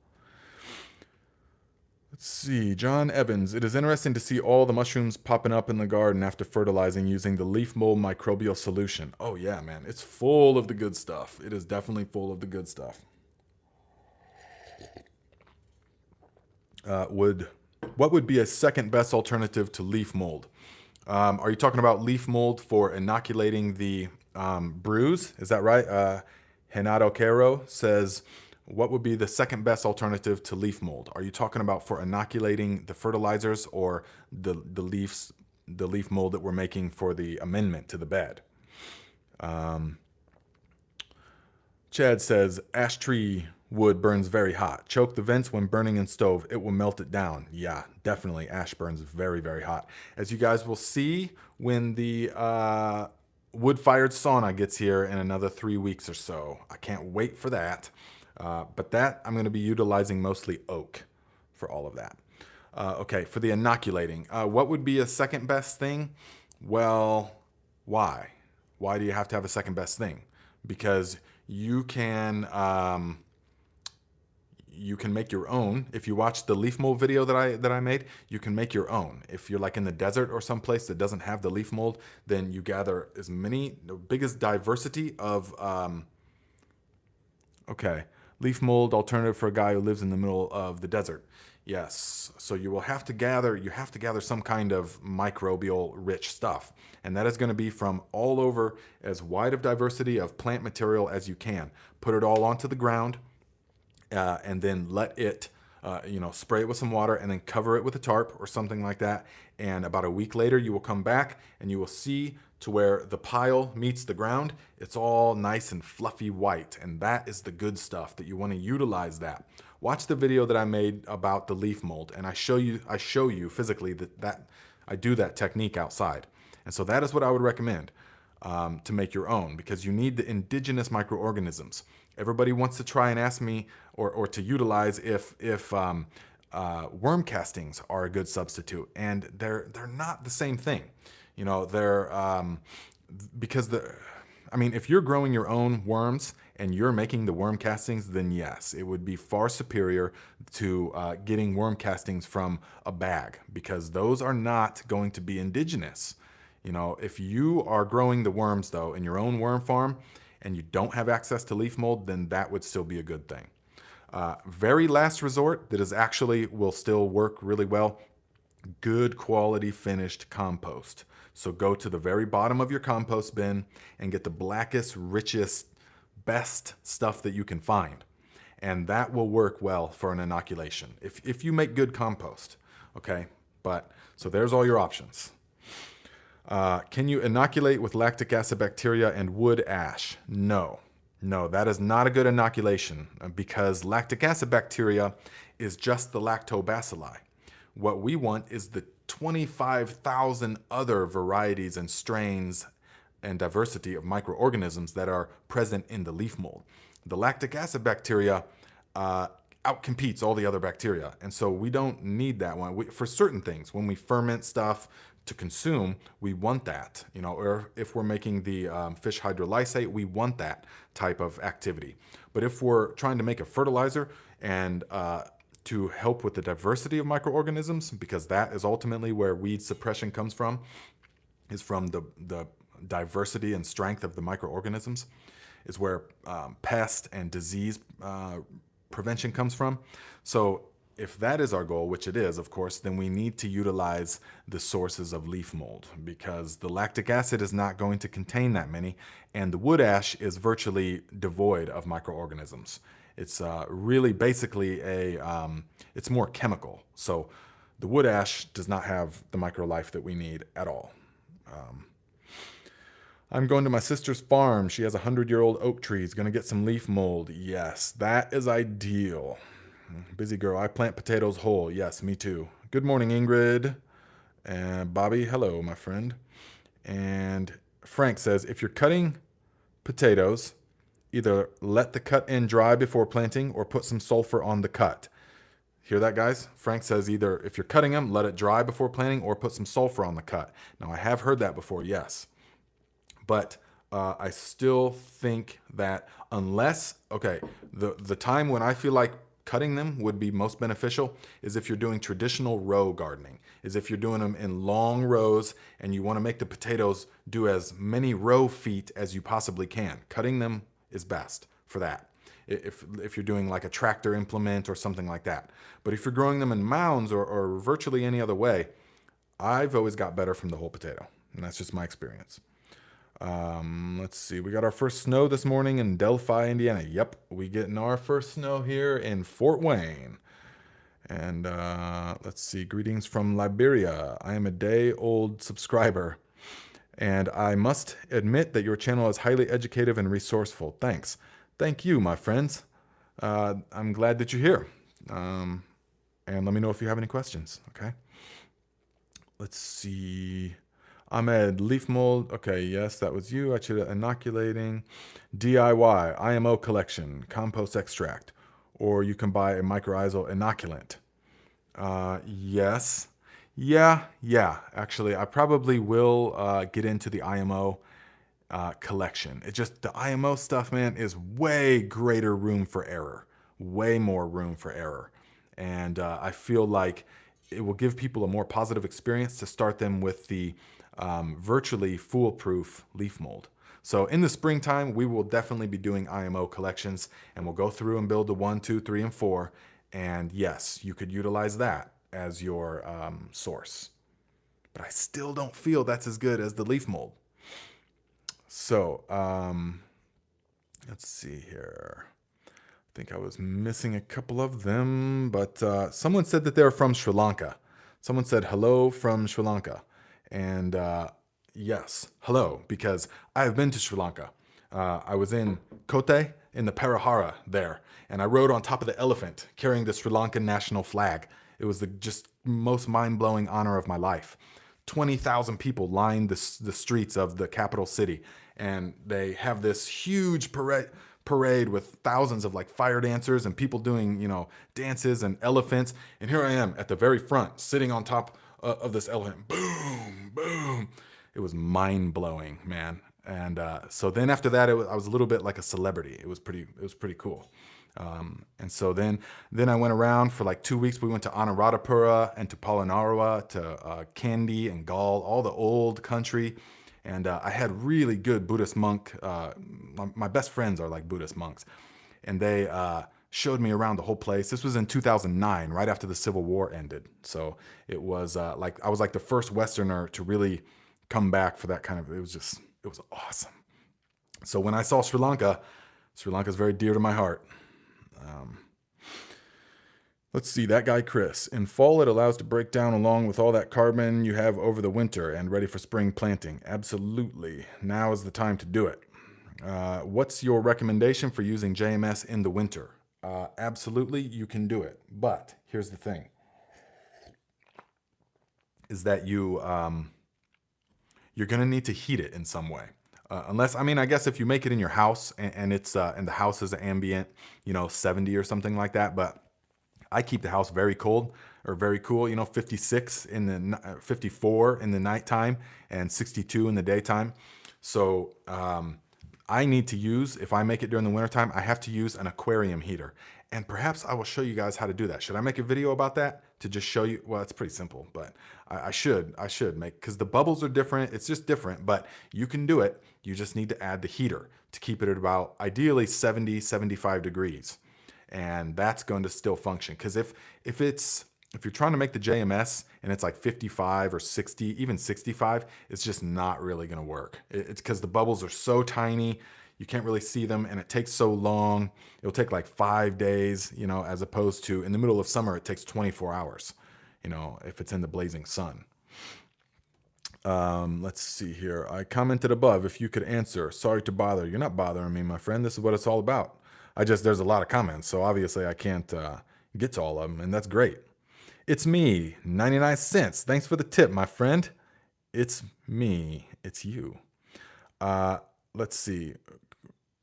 Let's see, John Evans. It is interesting to see all the mushrooms popping up in the garden after fertilizing using the leaf mold microbial solution. Oh yeah, man, it's full of the good stuff. It is definitely full of the good stuff. What would be a second best alternative to leaf mold? Are you talking about leaf mold for inoculating the brews? Is that right? Renato Caro says, what would be the second best alternative to leaf mold? Are you talking about for inoculating the fertilizers, or the leaf mold that we're making for the amendment to the bed? Chad says, ash tree wood burns very hot. Choke the vents when burning in stove. It will melt it down. Yeah, definitely. Ash burns very, very hot. As you guys will see when the wood-fired sauna gets here in another 3 weeks or so. I can't wait for that. But that, I'm going to be utilizing mostly oak for all of that. Okay, for the inoculating, what would be a second best thing? Well, why? Why do you have to have a second best thing? Because you can make your own. If you watch the leaf mold video that I made, you can make your own. If you're like in the desert or someplace that doesn't have the leaf mold, then you gather the biggest diversity of okay, leaf mold alternative for a guy who lives in the middle of the desert. Yes, so you have to gather some kind of microbial rich stuff. And that is going to be from all over, as wide of diversity of plant material as you can. Put it all onto the ground, and then let it, spray it with some water and then cover it with a tarp or something like that. And about a week later, you will come back and you will see to where the pile meets the ground, it's all nice and fluffy white. And that is the good stuff that you want to utilize that. Watch the video that I made about the leaf mold, and I show you physically that I do that technique outside. And so that is what I would recommend to make your own, because you need the indigenous microorganisms. Everybody wants to try and ask me or to utilize if worm castings are a good substitute, and they're not the same thing. Because if you're growing your own worms and you're making the worm castings, then yes, it would be far superior to getting worm castings from a bag, because those are not going to be indigenous. If you are growing the worms though in your own worm farm and you don't have access to leaf mold, then that would still be a good thing. Very last resort that will still work really well, good quality finished compost. So go to the very bottom of your compost bin and get the blackest, richest, best stuff that you can find. And that will work well for an inoculation if you make good compost. Okay, so there's all your options. Can you inoculate with lactic acid bacteria and wood ash? No, that is not a good inoculation, because lactic acid bacteria is just the lactobacilli. What we want is the 25,000 other varieties and strains and diversity of microorganisms that are present in the leaf mold. The lactic acid bacteria outcompetes all the other bacteria, and so we don't need that one. For certain things, when we ferment stuff to consume, we want that, or if we're making the fish hydrolysate, we want that type of activity. But if we're trying to make a fertilizer and to help with the diversity of microorganisms, because that is ultimately where weed suppression comes from, is from the diversity and strength of the microorganisms, is where pest and disease prevention comes from. So if that is our goal, which it is, of course, then we need to utilize the sources of leaf mold, because the lactic acid is not going to contain that many, and the wood ash is virtually devoid of microorganisms. It's really basically it's more chemical. So the wood ash does not have the microlife that we need at all. I'm going to my sister's farm. She has a 100-year-old oak tree. He's going to get some leaf mold. Yes, that is ideal. Busy girl. I plant potatoes whole. Yes, me too. Good morning, Ingrid. And Bobby, hello, my friend. And Frank says, if you're cutting potatoes, either let the cut end dry before planting or put some sulfur on the cut. Hear that, guys? Frank says either if you're cutting them, let it dry before planting or put some sulfur on the cut. Now, I have heard that before, yes. But I still think that the time when I feel like cutting them would be most beneficial is if you're doing traditional row gardening, is if you're doing them in long rows and you want to make the potatoes do as many row feet as you possibly can. Cutting them is best for that, if you're doing like a tractor implement or something like that. But if you're growing them in mounds or virtually any other way, I've always got better from the whole potato, and that's just my experience. Let's see. We got our first snow this morning in Delphi, Indiana. Yep, we getting our first snow here in Fort Wayne. And let's see. Greetings from Liberia. I am a day-old subscriber, and I must admit that your channel is highly educative and resourceful. Thanks. Thank you, my friends. I'm glad that you're here. And let me know if you have any questions. Okay. Let's see. Ahmed, leaf mold. Okay, yes, that was you. I should have inoculating. DIY, IMO collection, compost extract. Or you can buy a mycorrhizal inoculant. Yes. Yeah. Actually, I probably will get into the IMO collection. It just, the IMO stuff, man, is way greater room for error. Way more room for error. And I feel like it will give people a more positive experience to start them with the virtually foolproof leaf mold. So in the springtime, we will definitely be doing IMO collections, and we'll go through and build the 1, 2, 3, and 4. And yes, you could utilize that as your source. But I still don't feel that's as good as the leaf mold. So let's see here. I think I was missing a couple of them, but someone said that they're from Sri Lanka. Someone said hello from Sri Lanka. And yes, hello, because I have been to Sri Lanka. I was in Kotte in the Perahara there, and I rode on top of the elephant carrying the Sri Lankan national flag. It was the just most mind-blowing honor of my life. 20,000 people lined the streets of the capital city, and they have this huge parade with thousands of like fire dancers and people doing, you know, dances and elephants. And here I am at the very front, sitting on top of this elephant. Boom, boom. It was mind blowing, man. And so then after that, I was a little bit like a celebrity. It was pretty cool. And so then I went around for like 2 weeks. We went to Anuradhapura and to Polonnaruwa, to Kandy and Gaul, all the old country. And I had really good Buddhist monk. My best friends are like Buddhist monks. And they showed me around the whole place. This was in 2009, right after the Civil War ended. So it was like I was like the first Westerner to really come back for that kind of, it was awesome. So when I saw Sri Lanka is very dear to my heart. Let's see, that guy Chris. In fall, it allows to break down along with all that carbon you have over the winter and ready for spring planting. Absolutely. Now is the time to do it. What's your recommendation for using JMS in the winter? Absolutely, you can do it. But here's the thing, is that you're going to need to heat it in some way. Unless, I mean, I guess if you make it in your house and it's and the house is ambient, 70 or something like that. But I keep the house very cold or very cool, 56 in the 54 in the nighttime and 62 in the daytime. So I need to use, if I make it during the wintertime, I have to use an aquarium heater. And perhaps I will show you guys how to do that. Should I make a video about that to just show you? Well, it's pretty simple, but I should make, because the bubbles are different. It's just different, but you can do it. You just need to add the heater to keep it at about ideally 70, 75 degrees. And that's going to still function. Because if you're trying to make the JMS and it's like 55 or 60, even 65, it's just not really going to work. It's because the bubbles are so tiny, you can't really see them, and it takes so long. It'll take like 5 days, as opposed to in the middle of summer, it takes 24 hours, if it's in the blazing sun. Let's see here. I commented above if you could answer. Sorry to bother. You're not bothering me, my friend. This is what it's all about. There's a lot of comments, so obviously I can't get to all of them, and that's great. It's me, 99 cents. Thanks for the tip, my friend. It's me. It's you. Let's see.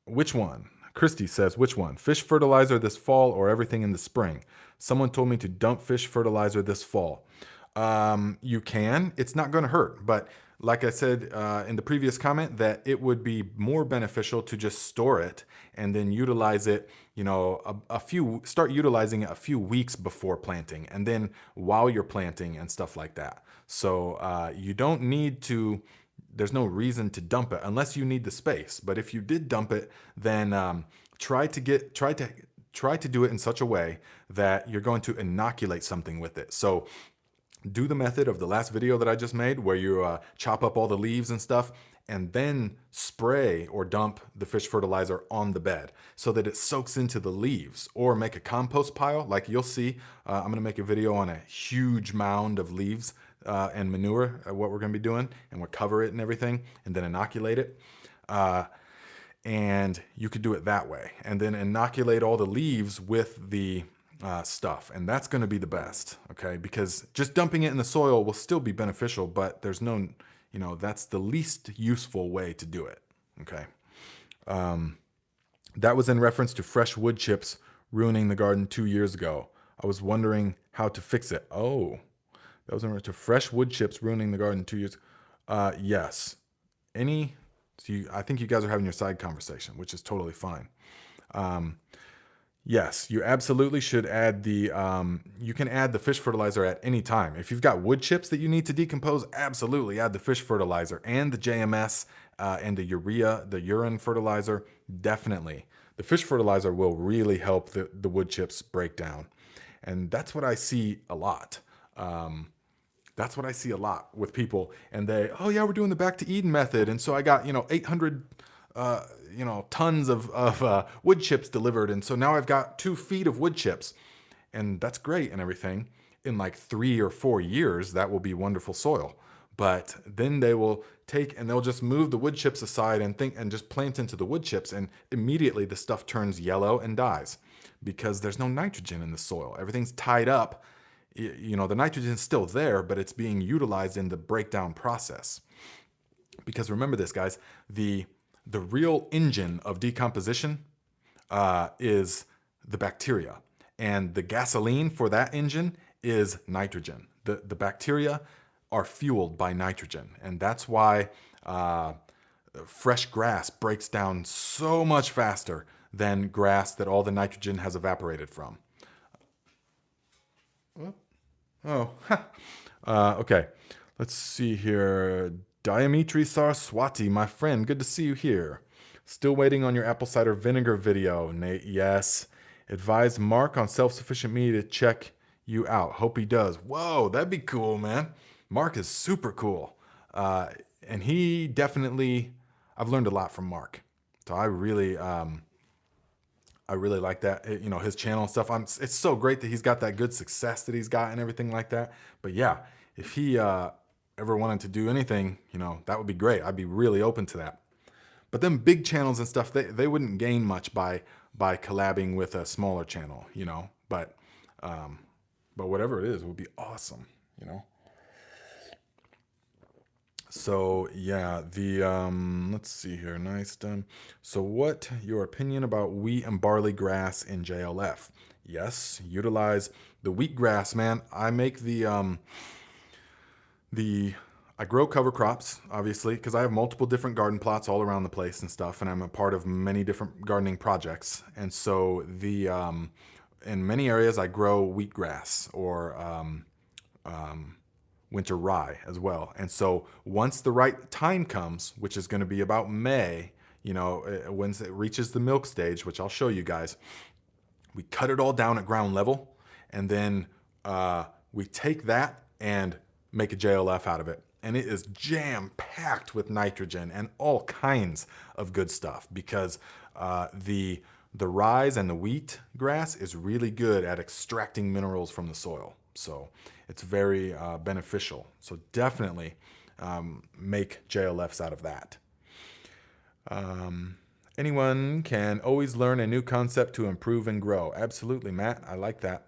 Which one? Christy says, which one? Fish fertilizer this fall or everything in the spring? Someone told me to dump fish fertilizer this fall. You can. It's not going to hurt, but like I said in the previous comment, that it would be more beneficial to just store it and then utilize it, start utilizing it a few weeks before planting and then while you're planting and stuff like that. So you don't need to, there's no reason to dump it unless you need the space. But if you did dump it, then try to do it in such a way that you're going to inoculate something with it. So do the method of the last video that I just made where you chop up all the leaves and stuff and then spray or dump the fish fertilizer on the bed so that it soaks into the leaves, or make a compost pile. Like you'll see, I'm going to make a video on a huge mound of leaves and manure, what we're going to be doing, and we'll cover it and everything and then inoculate it. And you could do it that way and then inoculate all the leaves with the stuff, and that's going to be the best, okay? Because just dumping it in the soil will still be beneficial, but there's no, you know, that's the least useful way to do it. Okay. That was in reference to fresh wood chips ruining the garden 2 years ago. I was wondering how to fix it. Oh, that was in reference to fresh wood chips ruining the garden 2 years. Yes. I think you guys are having your side conversation, which is totally fine. Yes, you absolutely should add you can add the fish fertilizer at any time. If you've got wood chips that you need to decompose, absolutely add the fish fertilizer and the JMS and the urea, the urine fertilizer, definitely. The fish fertilizer will really help the wood chips break down. And that's what I see a lot. That's what I see a lot with people. And oh yeah, we're doing the back to Eden method. And so I got, 800 tons of wood chips delivered. And so now I've got 2 feet of wood chips. And that's great and everything. In like 3 or 4 years, that will be wonderful soil. But then they will take and they'll just move the wood chips aside and just plant into the wood chips. And immediately the stuff turns yellow and dies because there's no nitrogen in the soil. Everything's tied up. The nitrogen is still there, but it's being utilized in the breakdown process. Because remember this, guys, the real engine of decomposition is the bacteria. And the gasoline for that engine is nitrogen. The bacteria are fueled by nitrogen. And that's why fresh grass breaks down so much faster than grass that all the nitrogen has evaporated from. Okay. Let's see here. Dimitri Saraswati, my friend, good to see you here. Still waiting on your apple cider vinegar video, Nate. Yes. Advise Mark on self-sufficient media to check you out. Hope he does. Whoa, that'd be cool, man. Mark is super cool. And he definitely, I've learned a lot from Mark. So I really like that, his channel and stuff. It's so great that he's got that good success that he's got and everything like that. But yeah, if he ever wanted to do anything, that would be great. I'd be really open to that. But them big channels and stuff, they wouldn't gain much by collabing with a smaller channel, But whatever it is, it would be awesome, So yeah, let's see here. Nice done. So what your opinion about wheat and barley grass in JLF? Yes, utilize the wheatgrass, man. I make I grow cover crops, obviously, because I have multiple different garden plots all around the place and stuff, and I'm a part of many different gardening projects. And so in many areas I grow wheatgrass or winter rye as well. And so once the right time comes, which is going to be about May, once it reaches the milk stage, which I'll show you guys, we cut it all down at ground level, and then we take that and make a JLF out of it. And it is jam-packed with nitrogen and all kinds of good stuff because the rye and the wheat grass is really good at extracting minerals from the soil. So it's very beneficial. So definitely make JLFs out of that. Anyone can always learn a new concept to improve and grow. Absolutely, Matt. I like that.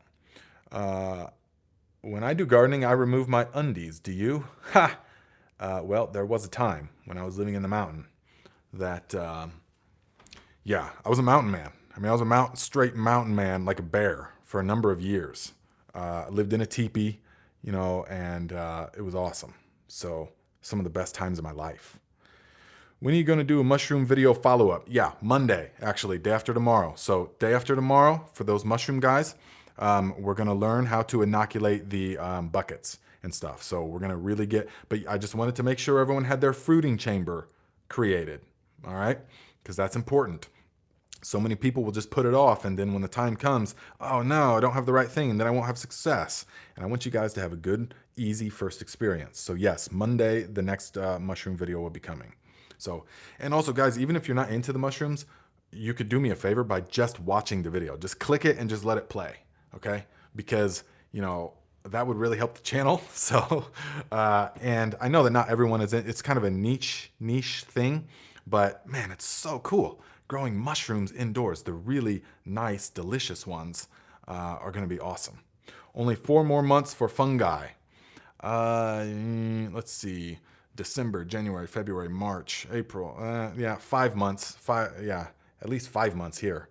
When I do gardening, I remove my undies. Do you? Ha! Well, there was a time when I was living in the mountain that, I was a mountain man. I was a straight mountain man like a bear for a number of years. I lived in a teepee, and it was awesome. So some of the best times of my life. When are you going to do a mushroom video follow-up? Yeah, Monday, actually, day after tomorrow. So day after tomorrow, for those mushroom guys, we're going to learn how to inoculate the buckets and stuff. So we're going to really but I just wanted to make sure everyone had their fruiting chamber created, all right? Because that's important. So many people will just put it off, and then when the time comes, oh no, I don't have the right thing, and then I won't have success. And I want you guys to have a good, easy first experience. So yes, Monday, the next mushroom video will be coming. So, and also guys, even if you're not into the mushrooms, you could do me a favor by just watching the video. Just click it and just let it play, okay? Because, that would really help the channel. So, and I know that not everyone it's kind of a niche thing, but man, it's so cool. Growing mushrooms indoors, the really nice, delicious ones are going to be awesome. Only 4 more months for fungi. Let's see. December, January, February, March, April. Yeah, 5 months. At least 5 months here.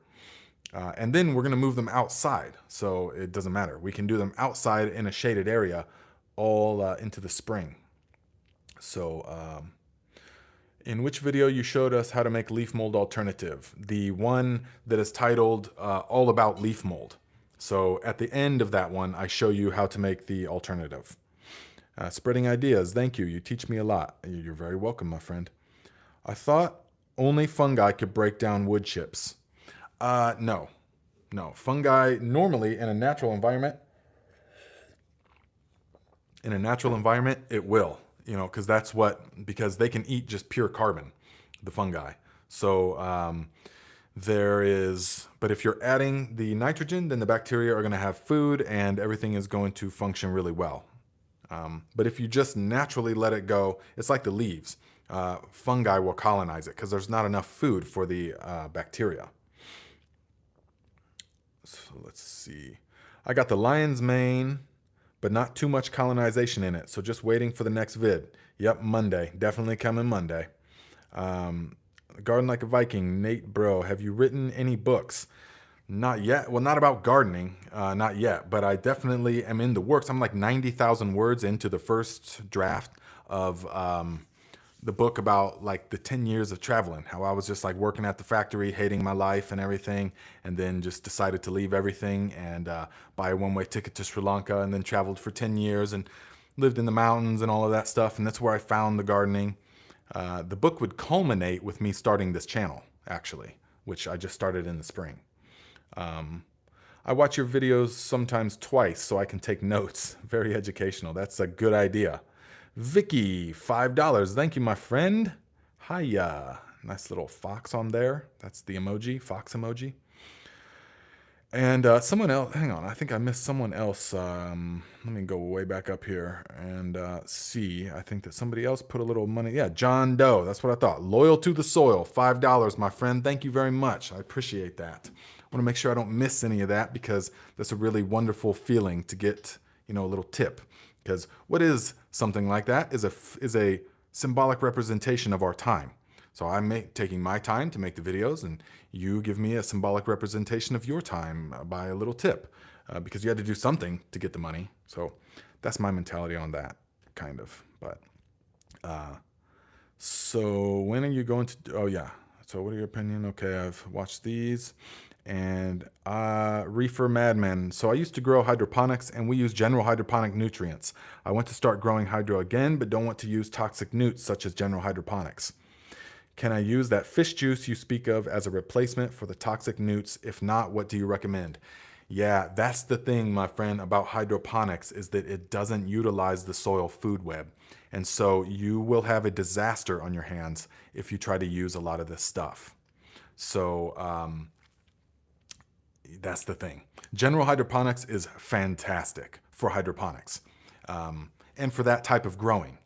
And then we're going to move them outside. So it doesn't matter. We can do them outside in a shaded area all into the spring. So in which video you showed us how to make leaf mold alternative? The one that is titled All About Leaf Mold. So at the end of that one, I show you how to make the alternative. Spreading ideas. Thank you. You teach me a lot. You're very welcome, my friend. I thought only fungi could break down wood chips. No. Fungi normally in a natural environment, it will, because they can eat just pure carbon, the fungi. So but if you're adding the nitrogen, then the bacteria are going to have food and everything is going to function really well. But if you just naturally let it go, it's like the leaves. Fungi will colonize it because there's not enough food for the bacteria. So let's see. I got the lion's mane, but not too much colonization in it. So just waiting for the next vid. Yep, Monday. Definitely coming Monday. Garden Like a Viking. Nate Bro, have you written any books? Not yet. Well, not about gardening, not yet, but I definitely am in the works. I'm like 90,000 words into the first draft of the book about like the 10 years of traveling, how I was just like working at the factory, hating my life and everything, and then just decided to leave everything and buy a one-way ticket to Sri Lanka, and then traveled for 10 years and lived in the mountains and all of that stuff. And that's where I found the gardening. The book would culminate with me starting this channel, actually, which I just started in the spring. I watch your videos sometimes twice so I can take notes. Very educational. That's a good idea. Vicky, $5. Thank you, my friend. Hiya. Nice little fox on there. That's the emoji, fox emoji. And someone else, hang on, I think I missed someone else. Let me go way back up here and see. I think that somebody else put a little money. Yeah, John Doe, that's what I thought. Loyal to the soil, $5, my friend. Thank you very much. I appreciate that. I want to make sure I don't miss any of that because that's a really wonderful feeling to get, a little tip. Because what is something like that is a symbolic representation of our time. So I'm taking my time to make the videos, and you give me a symbolic representation of your time by a little tip, because you had to do something to get the money. So that's my mentality on that, kind of. But so when are you going to? Oh yeah. So what are your opinion? Okay, I've watched these. And Reefer Madman. So I used to grow hydroponics, and we use general hydroponic nutrients. I want to start growing hydro again, but don't want to use toxic newts such as general hydroponics. Can I use that fish juice you speak of as a replacement for the toxic newts? If not, what do you recommend? Yeah, that's the thing, my friend, about hydroponics, is that it doesn't utilize the soil food web. And so you will have a disaster on your hands if you try to use a lot of this stuff. So, that's the thing. General hydroponics is fantastic for hydroponics and for that type of growing,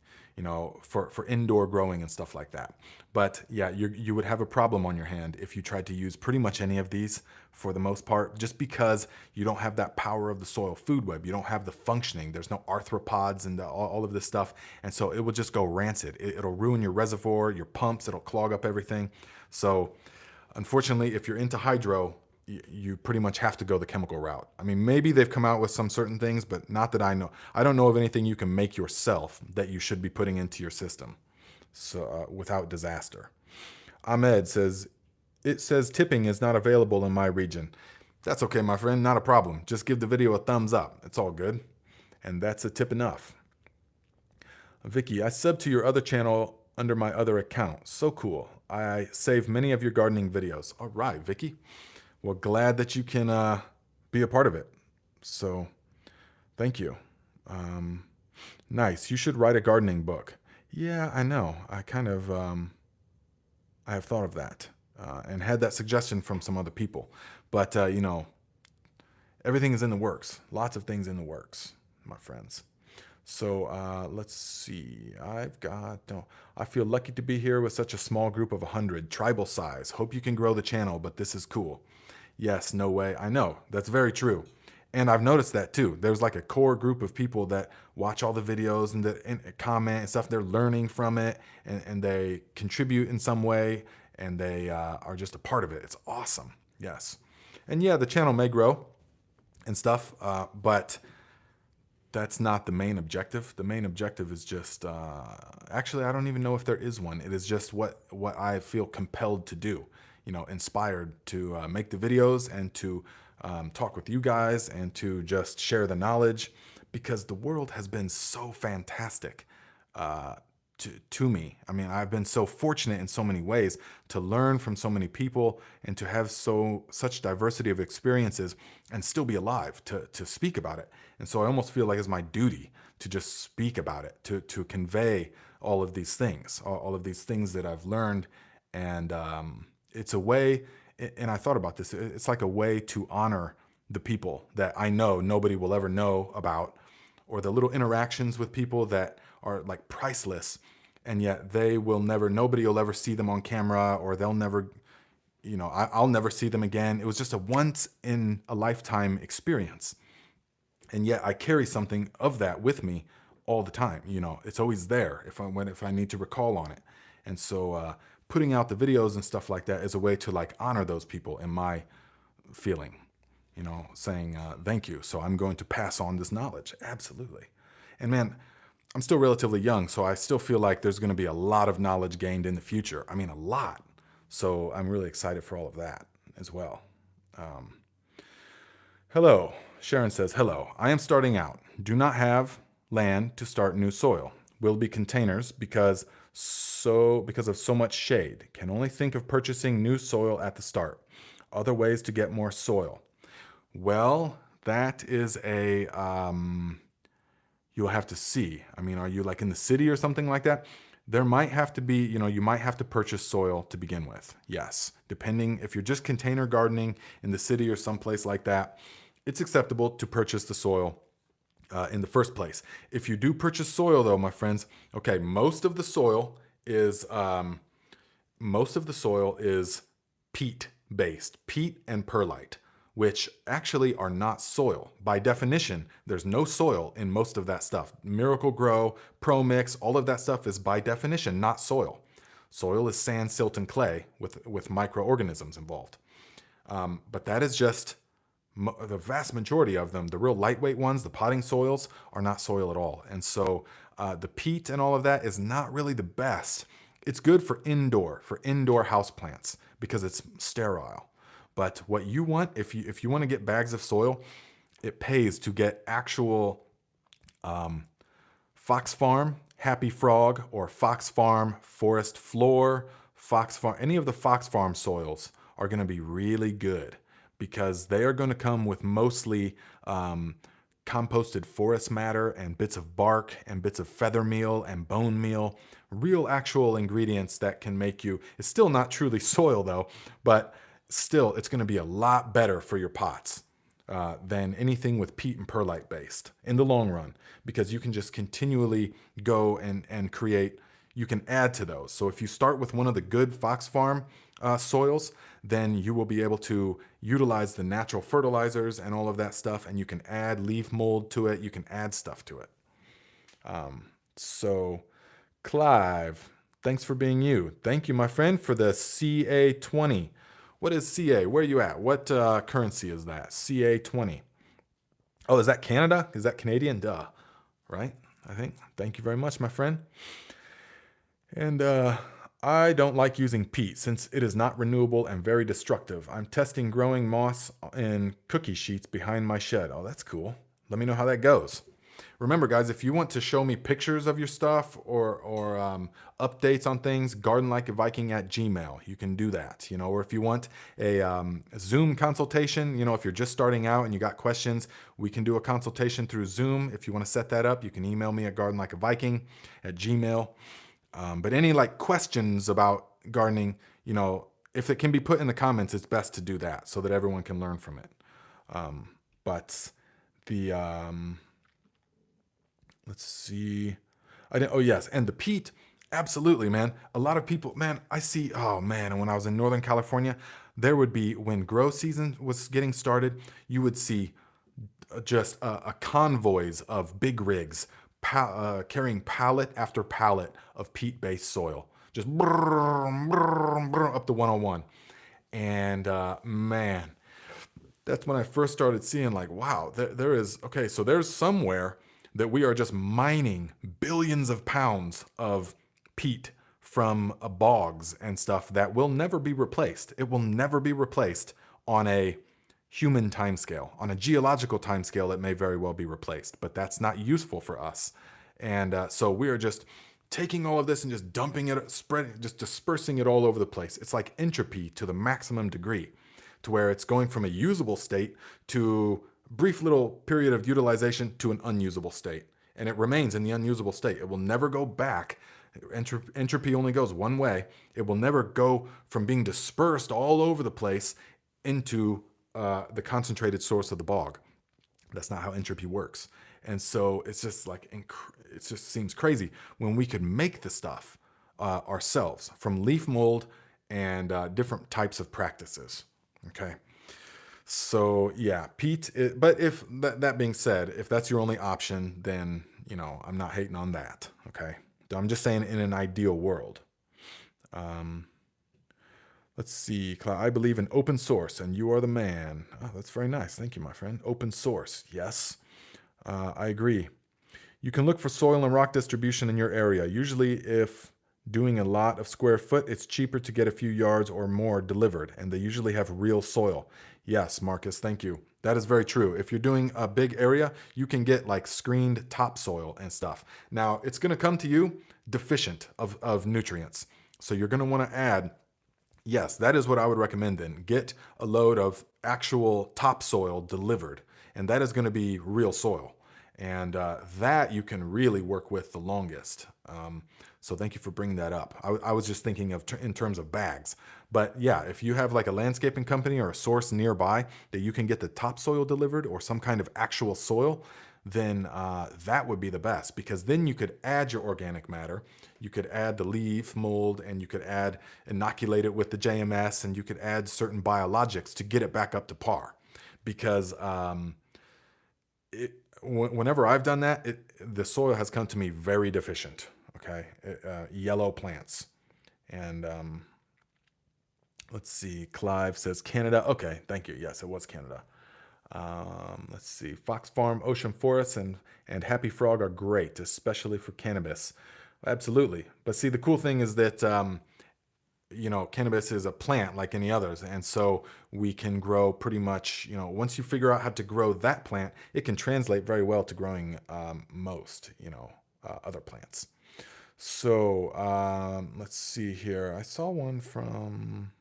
for indoor growing and stuff like that. But yeah, you would have a problem on your hand if you tried to use pretty much any of these for the most part, just because you don't have that power of the soil food web. You don't have the functioning. There's no arthropods and all of this stuff. And so it will just go rancid. It'll ruin your reservoir, your pumps. It'll clog up everything. So unfortunately, if you're into hydro, you pretty much have to go the chemical route. I mean, maybe they've come out with some certain things, but not that I know. I don't know of anything you can make yourself that you should be putting into your system, so without disaster. Ahmed says, it says tipping is not available in my region. That's okay, my friend, not a problem. Just give the video a thumbs up. It's all good. And that's a tip enough. Vicky, I subbed to your other channel under my other account. So cool. I save many of your gardening videos. All right, Vicky. Well, glad that you can be a part of it. So thank you. Nice. You should write a gardening book. Yeah, I know. I kind of, I have thought of that and had that suggestion from some other people. But, everything is in the works. Lots of things in the works, my friends. So let's see. I feel lucky to be here with such a small group of 100, tribal size. Hope you can grow the channel, but this is cool. Yes, no way. I know. That's very true. And I've noticed that too. There's like a core group of people that watch all the videos and comment and stuff. They're learning from it, and they contribute in some way, and they are just a part of it. It's awesome. Yes. And yeah, the channel may grow and stuff, but that's not the main objective. The main objective is just, actually, I don't even know if there is one. It is just what I feel compelled to do, inspired to make the videos and to talk with you guys and to just share the knowledge, because the world has been so fantastic to me. I mean, I've been so fortunate in so many ways to learn from so many people and to have such diversity of experiences and still be alive to speak about it. And so I almost feel like it's my duty to just speak about it, to convey all of these things that I've learned. And it's a way, and I thought about this, it's like a way to honor the people that I know nobody will ever know about, or the little interactions with people that are like priceless, and yet nobody will ever see them on camera, or they'll never, I'll never see them again. It was just a once in a lifetime experience. And yet I carry something of that with me all the time. It's always there if I need to recall on it. And so putting out the videos and stuff like that is a way to like honor those people in my feeling, saying thank you. So I'm going to pass on this knowledge. Absolutely. And man, I'm still relatively young, so I still feel like there's going to be a lot of knowledge gained in the future. I mean, a lot. So I'm really excited for all of that as well. Hello. Sharon says, hello. I am starting out. Do not have land to start new soil. Will be containers because of so much shade. Can only think of purchasing new soil at the start. Other ways to get more soil. Well, that is you'll have to see. I mean, are you like in the city or something like that? There might have to be, you might have to purchase soil to begin with. Yes. Depending if you're just container gardening in the city or someplace like that, it's acceptable to purchase the soil in the first place. If you do purchase soil though, my friends, okay, most of the soil is peat based, peat and perlite, which actually are not soil. By definition, there's no soil in most of that stuff. Miracle Grow, Pro Mix, all of that stuff is by definition not soil. Soil is sand, silt, and clay with microorganisms involved. But that is just the vast majority of them. The real lightweight ones, the potting soils, are not soil at all. And so the peat and all of that is not really the best. It's good for indoor houseplants because it's sterile. But what you want, if you want to get bags of soil, it pays to get actual Fox Farm Happy Frog or Fox Farm Forest Floor, Fox Farm, any of the Fox Farm soils are going to be really good because they are going to come with mostly composted forest matter and bits of bark and bits of feather meal and bone meal, real actual ingredients that can make you, it's still not truly soil though, but still, it's going to be a lot better for your pots than anything with peat and perlite based in the long run, because you can just continually go and create, you can add to those. So if you start with one of the good Fox Farm soils, then you will be able to utilize the natural fertilizers and all of that stuff, and you can add leaf mold to it. You can add stuff to it. So Clive, thanks for being you. Thank you, my friend, for the CA20. What is CA? Where are you at? What currency is that? CA20. Oh, is that Canada? Is that Canadian? Duh. Right? I think. Thank you very much, my friend. And I don't like using peat since it is not renewable and very destructive. I'm testing growing moss in cookie sheets behind my shed. Oh, that's cool. Let me know how that goes. Remember, guys, if you want to show me pictures of your stuff or updates on things, gardenlikeaviking@gmail. You can do that, or if you want a Zoom consultation, if you're just starting out and you got questions, we can do a consultation through Zoom. If you want to set that up, you can email me at gardenlikeaviking@gmail. But any questions about gardening, if it can be put in the comments, it's best to do that so that everyone can learn from it. But the... let's see. Oh, yes. And the peat, absolutely, man. A lot of people, man, I see, oh, man. And when I was in Northern California, there would be, when grow season was getting started, you would see just a convoys of big rigs carrying pallet after pallet of peat-based soil, just up the 101. And man, that's when I first started seeing like, wow, there is, okay, so there's somewhere that we are just mining billions of pounds of peat from bogs and stuff that will never be replaced. It will never be replaced on a human timescale. On a geological timescale, it may very well be replaced, but that's not useful for us. And so we are just taking all of this and just dumping it, spreading, just dispersing it all over the place. It's like entropy to the maximum degree, to where it's going from a usable state to brief little period of utilization to an unusable state. And it remains in the unusable state. It will never go back. Entropy only goes one way. It will never go from being dispersed all over the place into the concentrated source of the bog. That's not how entropy works. And so it's just like, it just seems crazy when we could make the stuff ourselves from leaf mold and different types of practices. Okay. So yeah, peat. But if that being said, if that's your only option, then, you know, I'm not hating on that. Okay. I'm just saying in an ideal world. Let's see. I believe in open source and you are the man. Oh, that's very nice. Thank you, my friend. Open source. Yes. I agree. You can look for soil and rock distribution in your area. Usually if doing a lot of square foot, it's cheaper to get a few yards or more delivered, and they usually have real soil. Yes, Marcus, thank you. That is very true. If you're doing a big area, you can get like screened topsoil and stuff. Now, it's going to come to you deficient of nutrients. So you're going to want to add, yes, that is what I would recommend then. Get a load of actual topsoil delivered, and that is going to be real soil. And that you can really work with the longest. So thank you for bringing that up. I was just thinking of in terms of bags. But yeah, if you have like a landscaping company or a source nearby that you can get the topsoil delivered or some kind of actual soil, then that would be the best, because then you could add your organic matter. You could add the leaf mold, and you could inoculate it with the JMS, and you could add certain biologics to get it back up to par. Because whenever I've done that, the soil has come to me very deficient. Okay, yellow plants. And let's see, Clive says Canada. Okay, thank you. Yes, it was Canada. Let's see, Fox Farm, Ocean Forests, and Happy Frog are great, especially for cannabis. Absolutely. But see, the cool thing is that you know, cannabis is a plant like any others. And so we can grow pretty much, you know, once you figure out how to grow that plant, it can translate very well to growing most, you know, other plants. So let's see here. I saw one from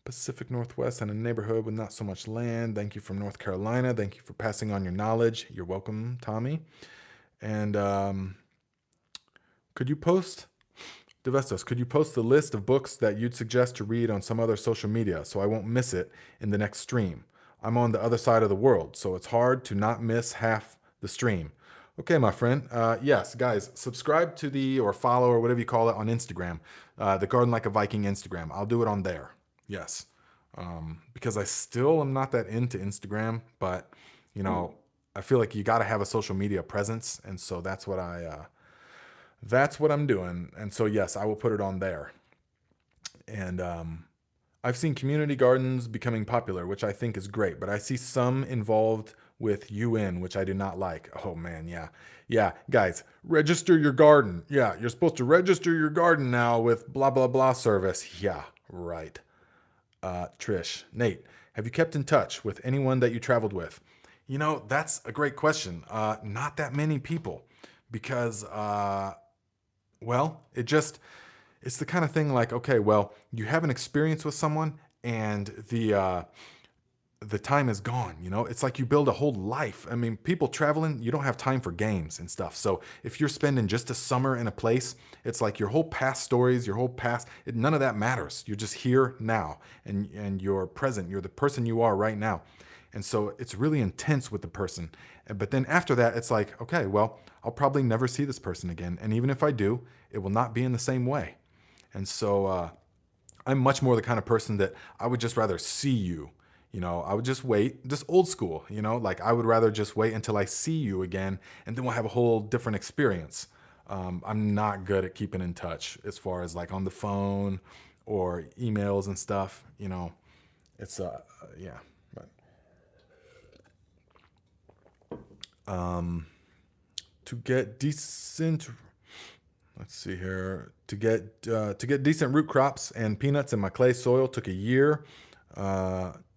Pacific Northwest and a neighborhood with not so much land. Thank you from North Carolina. Thank you for passing on your knowledge. You're welcome, Tommy. And could you post... Devestos, could you post the list of books that you'd suggest to read on some other social media so I won't miss it in the next stream? I'm on the other side of the world, so it's hard to not miss half the stream. Okay, my friend. Yes, guys, subscribe to or follow or whatever you call it on Instagram, the Garden Like a Viking Instagram. I'll do it on there. Yes. Because I still am not that into Instagram, but, you know, I feel like you got to have a social media presence, and so that's what that's what I'm doing. And so, yes, I will put it on there. And I've seen community gardens becoming popular, which I think is great. But I see some involved with UN, which I do not like. Oh, man, yeah. Yeah, guys, register your garden. Yeah, you're supposed to register your garden now with blah, blah, blah service. Yeah, right. Trish, Nate, have you kept in touch with anyone that you traveled with? You know, that's a great question. Not that many people. Because... well, it's the kind of thing like, okay, well, you have an experience with someone and the time is gone, you know? It's like you build a whole life. I mean, people traveling, you don't have time for games and stuff. So if you're spending just a summer in a place, it's like your whole past stories, your whole past, none of that matters. You're just here now and you're present. You're the person you are right now. And so it's really intense with the person. But then after that, it's like, okay, well, I'll probably never see this person again. And even if I do, it will not be in the same way. And so I'm much more the kind of person that I would just rather see you, You know, I would just wait, just old school, you know, like I would rather just wait until I see you again and then we'll have a whole different experience. I'm not good at keeping in touch as far as like on the phone or emails and stuff, you know, it's, yeah, but, to get decent, let's see here, to get decent root crops and peanuts in my clay soil took a year,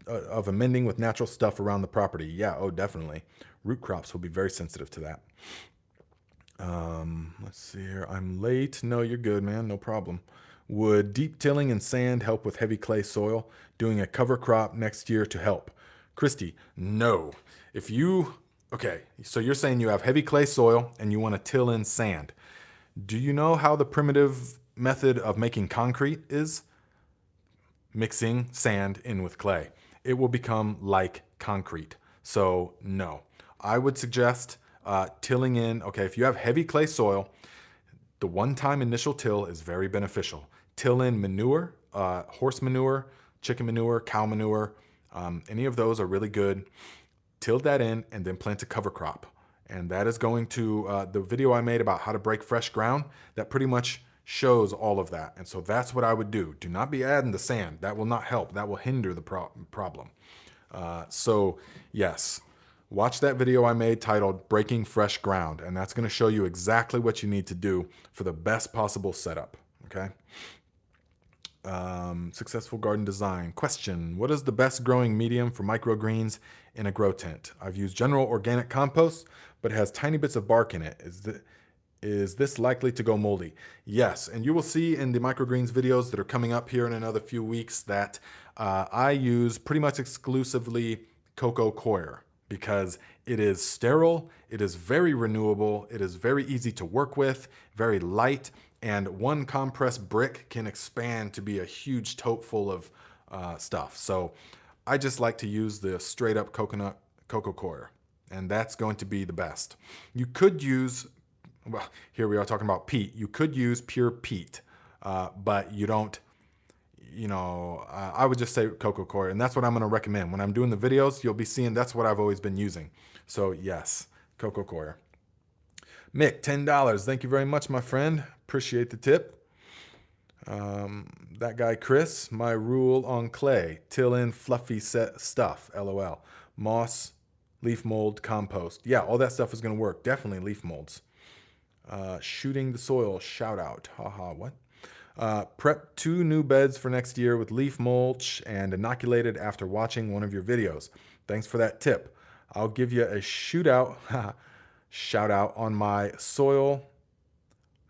of amending with natural stuff around the property. Yeah, oh, definitely. Root crops will be very sensitive to that. Let's see here. I'm late. No, you're good, man. No problem. Would deep tilling and sand help with heavy clay soil? Doing a cover crop next year to help? Christy, no. If you, okay, so you're saying you have heavy clay soil and you want to till in sand. Do you know how the primitive method of making concrete is? Mixing sand in with clay. It will become like concrete. So no, I would suggest tilling in. Okay, if you have heavy clay soil, the one-time initial till is very beneficial. Till in manure, horse manure, chicken manure, cow manure, any of those are really good. Till that in and then plant a cover crop. And that is going to, the video I made about how to break fresh ground, that pretty much shows all of that. And so that's what I would do. Do not be adding the sand. That will not help. That will hinder the problem. So yes, watch that video I made titled Breaking Fresh Ground. And that's going to show you exactly what you need to do for the best possible setup. Okay. Successful garden design. Question: what is the best growing medium for microgreens in a grow tent? I've used general organic compost, but it has tiny bits of bark in it. Is this likely to go moldy? Yes, and you will see in the microgreens videos that are coming up here in another few weeks that I use pretty much exclusively coco coir because it is sterile, it is very renewable, it is very easy to work with, very light, and one compressed brick can expand to be a huge tote full of stuff. So I just like to use the straight up coconut coco coir, and that's going to be the best. You could use, well, here we are talking about peat. You could use pure peat, but you don't, you know, I would just say coco coir, and that's what I'm going to recommend. When I'm doing the videos, you'll be seeing that's what I've always been using. So yes, coco coir. Mick, $10. Thank you very much, my friend. Appreciate the tip. That guy, Chris, my rule on clay, till in fluffy set stuff, LOL. Moss, leaf mold, compost. Yeah, all that stuff is going to work. Definitely leaf molds. Shooting the soil, shout out. Haha, what? Prep 2 new beds for next year with leaf mulch and inoculated after watching one of your videos. Thanks for that tip. I'll give you a shout out on my soil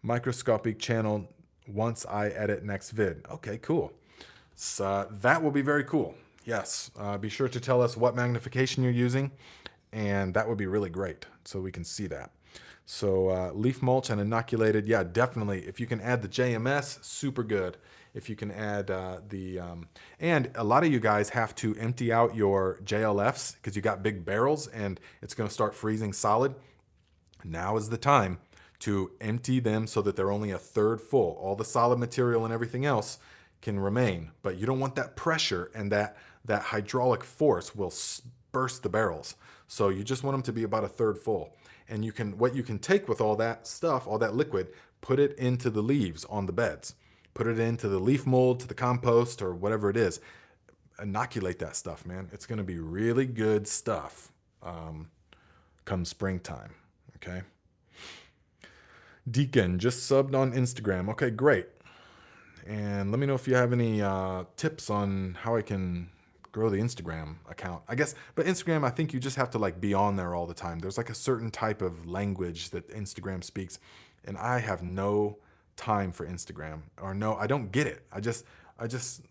microscopic channel once I edit next vid. Okay, cool. So that will be very cool. Yes, be sure to tell us what magnification you're using, and that would be really great so we can see that. So leaf mulch and inoculated, yeah, definitely. If you can add the JMS, super good. If you can add and a lot of you guys have to empty out your JLFs because you got big barrels and it's going to start freezing solid. Now is the time to empty them so that they're only a third full. All the solid material and everything else can remain, but you don't want that pressure, and that hydraulic force will burst the barrels. So you just want them to be about a third full. And you can, what you can take with all that stuff, all that liquid, put it into the leaves on the beds. Put it into the leaf mold, to the compost, or whatever it is. Inoculate that stuff, man. It's going to be really good stuff come springtime. Okay. Deacon just subbed on Instagram. Okay, great. And let me know if you have any tips on how I can grow the Instagram account. I guess, but Instagram, I think you just have to like be on there all the time. There's like a certain type of language that Instagram speaks, and I have no time for Instagram, or no, I don't get it. I just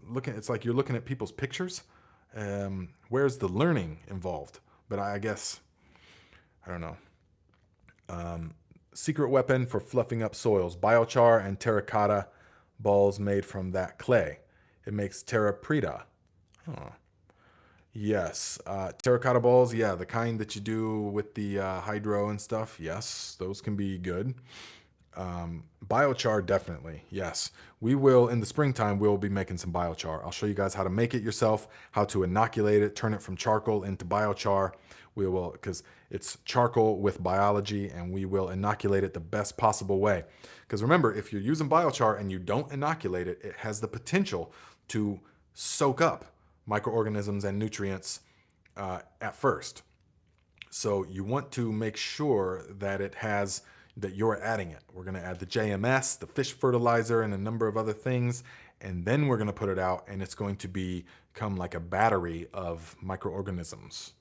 look at, it's like you're looking at people's pictures. Where's the learning involved? But I guess, I don't know. Secret weapon for fluffing up soils, biochar and terracotta balls made from that clay. It makes terra preta. Oh. Yes, terracotta balls, yeah, the kind that you do with the hydro and stuff. Yes, those can be good. Biochar, definitely. Yes. We will, in the springtime, we'll be making some biochar. I'll show you guys how to make it yourself, how to inoculate it, turn it from charcoal into biochar. We will, because it's charcoal with biology, and we will inoculate it the best possible way. Because remember, if you're using biochar and you don't inoculate it, it has the potential to soak up microorganisms and nutrients at first. So you want to make sure that that you're adding it. We're going to add the JMS, the fish fertilizer, and a number of other things. And then we're going to put it out, and it's going to become like a battery of microorganisms.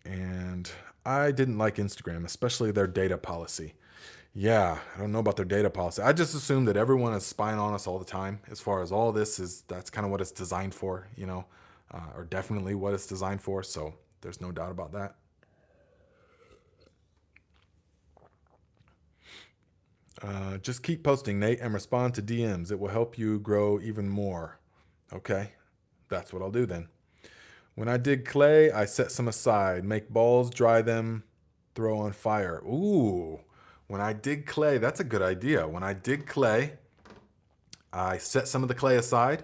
And I didn't like Instagram, especially their data policy. Yeah, I don't know about their data policy. I just assume that everyone is spying on us all the time. As far as all this that's kind of what it's designed for, or definitely what it's designed for. So there's no doubt about that. Just keep posting, Nate, and respond to DMs. It will help you grow even more. Okay, that's what I'll do then. When I dig clay, I set some aside, make balls, dry them, throw on fire. Ooh, when I dig clay, that's a good idea. When I dig clay, I set some of the clay aside,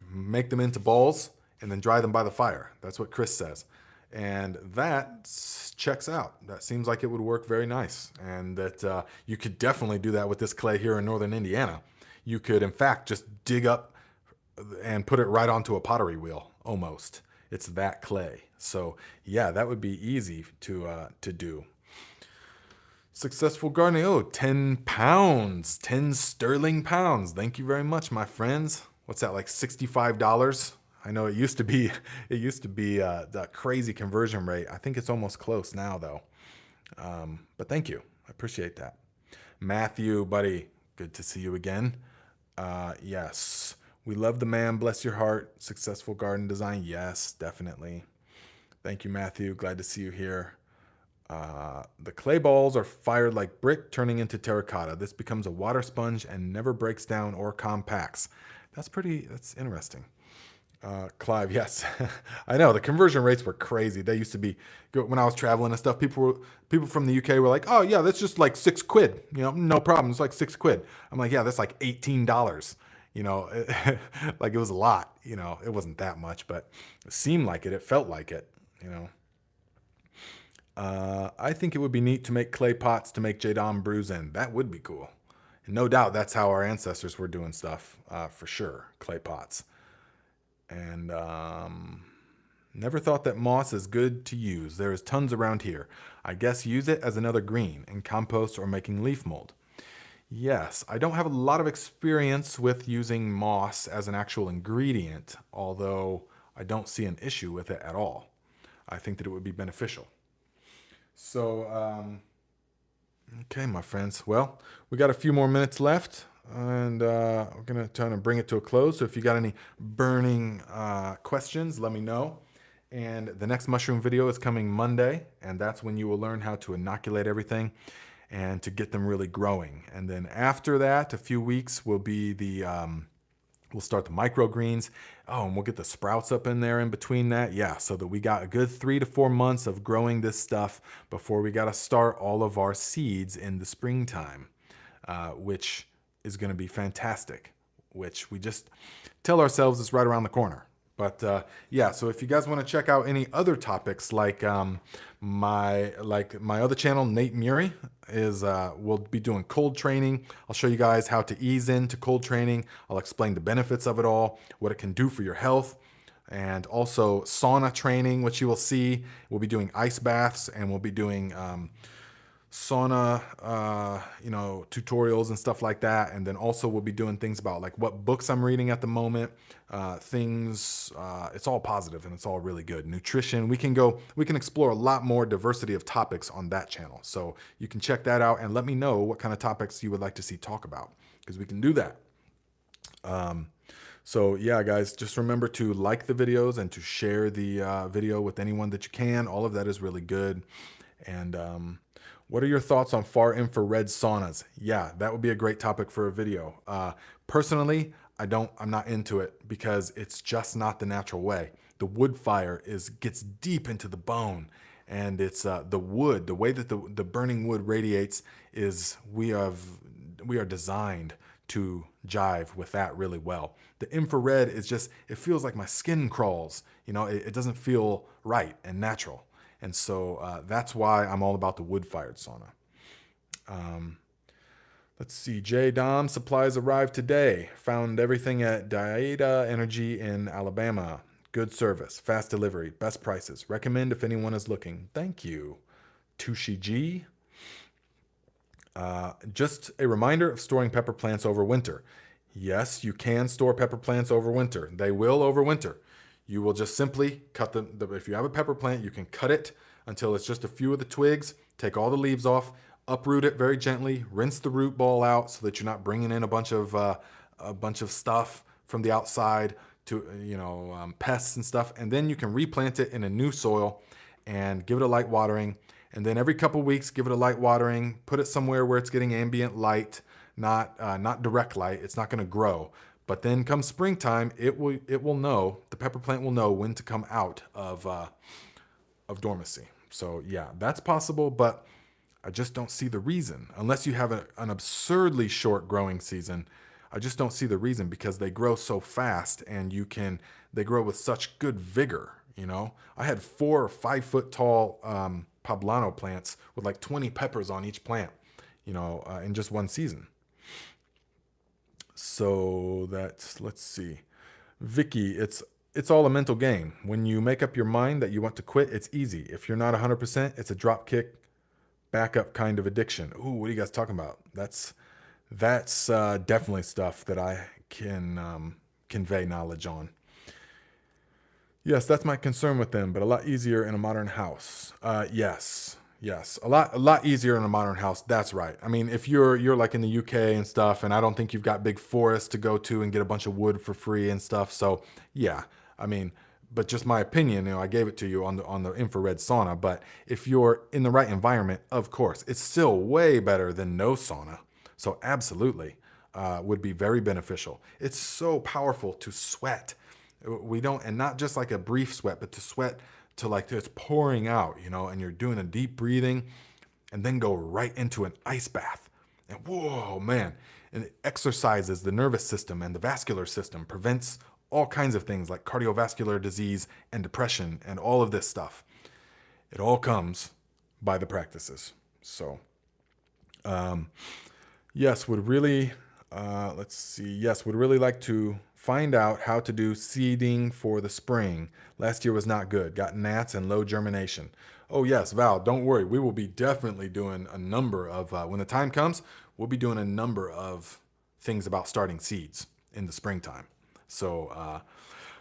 make them into balls, and then dry them by the fire. That's what Chris says. And that checks out. That seems like it would work very nice. And that you could definitely do that with this clay here in northern Indiana. You could, in fact, just dig up and put it right onto a pottery wheel, almost. It's that clay. So yeah, that would be easy to do. Successful gardening. Oh, 10 pounds, 10 sterling pounds. Thank you very much, my friends. What's that, like $65? I know it used to be that crazy conversion rate. I think it's almost close now, though. But thank you. I appreciate that. Matthew, buddy, good to see you again. Yes. We love the man. Bless your heart. Successful garden design. Yes, definitely. Thank you, Matthew. Glad to see you here. The clay balls are fired like brick, turning into terracotta. This becomes a water sponge and never breaks down or compacts. That's interesting. Clive, yes. I know the conversion rates were crazy. They used to be, when I was traveling and stuff, people from the UK were like, oh yeah, that's just like £6, no problem. It's like £6. I'm like, yeah, that's like $18. Like it was a lot, it wasn't that much, but it seemed like it. It felt like it, I think it would be neat to make clay pots to make Jadam brews in. That would be cool. And no doubt that's how our ancestors were doing stuff, for sure. Clay pots. And never thought that moss is good to use. There is tons around here. I guess use it as another green in compost or making leaf mold. Yes, I don't have a lot of experience with using moss as an actual ingredient, although I don't see an issue with it at all. I think that it would be beneficial. So, okay, my friends. Well, we got a few more minutes left, and we're going to try to bring it to a close. So if you got any burning questions, let me know. And the next mushroom video is coming Monday, and that's when you will learn how to inoculate everything and to get them really growing. And then after that, a few weeks, will be we'll start the microgreens. Oh, and we'll get the sprouts up in there in between that. Yeah, so that we got a good 3 to 4 months of growing this stuff before we got to start all of our seeds in the springtime, which is going to be fantastic, which we just tell ourselves is right around the corner. But yeah, so if you guys want to check out any other topics like my other channel, Nate Muri, we'll be doing cold training. I'll show you guys how to ease into cold training. I'll explain the benefits of it all, what it can do for your health, and also sauna training, which you will see. We'll be doing ice baths, and we'll be doing sauna, tutorials and stuff like that. And then also we'll be doing things about like what books I'm reading at the moment, it's all positive and it's all really good. Nutrition, we can explore a lot more diversity of topics on that channel. So you can check that out and let me know what kind of topics you would like to see talk about, because we can do that. So yeah, guys, just remember to like the videos and to share the video with anyone that you can. All of that is really good. And what are your thoughts on far infrared saunas? Yeah, that would be a great topic for a video. Personally, I'm not into it because it's just not the natural way. The wood fire gets deep into the bone, And it's the wood, the way that the burning wood radiates is we are designed to jive with that really well. The infrared is just, it feels like my skin crawls. It doesn't feel right and natural. And so that's why I'm all about the wood-fired sauna. Let's see. J. Dom, supplies arrived today. Found everything at Dieta Energy in Alabama. Good service, fast delivery, best prices. Recommend if anyone is looking. Thank you. Tushi G. Just a reminder of storing pepper plants over winter. Yes, you can store pepper plants over winter. They will overwinter. You will just simply cut them. If you have a pepper plant, you can cut it until it's just a few of the twigs, take all the leaves off, uproot it very gently, rinse the root ball out so that you're not bringing in a bunch of stuff from the outside to, pests and stuff. And then you can replant it in a new soil and give it a light watering. And then every couple weeks, give it a light watering, put it somewhere where it's getting ambient light, not direct light. It's not going to grow. But then come springtime, it will know, the pepper plant will know when to come out of dormancy. So yeah, that's possible, but I just don't see the reason. Unless you have an absurdly short growing season, I just don't see the reason, because they grow so fast and they grow with such good vigor. I had 4 or 5 foot tall poblano plants with like 20 peppers on each plant, in just one season. So let's see. Vicky, it's all a mental game. When you make up your mind that you want to quit, it's easy. If you're not 100%, it's a drop kick, backup kind of addiction. Ooh, what are you guys talking about? That's definitely stuff that I can convey knowledge on. Yes, that's my concern with them, but a lot easier in a modern house. Yes, a lot easier in a modern house. That's right. I mean, if you're like in the UK and stuff, and I don't think you've got big forests to go to and get a bunch of wood for free and stuff. So yeah, I mean, but just my opinion, I gave it to you on the infrared sauna. But if you're in the right environment, of course, it's still way better than no sauna. So absolutely, would be very beneficial. It's so powerful to sweat. And not just like a brief sweat, but to sweat to like it's pouring out, and you're doing a deep breathing and then go right into an ice bath. And whoa, man. And it exercises the nervous system and the vascular system, prevents all kinds of things like cardiovascular disease and depression and all of this stuff. It all comes by the practices. So, yes, would really like to find out how to do seeding for the spring. Last year was not good. Got gnats and low germination. Oh yes, Val, don't worry. We will be definitely doing a number of, when the time comes, we'll be doing a number of things about starting seeds in the springtime. So,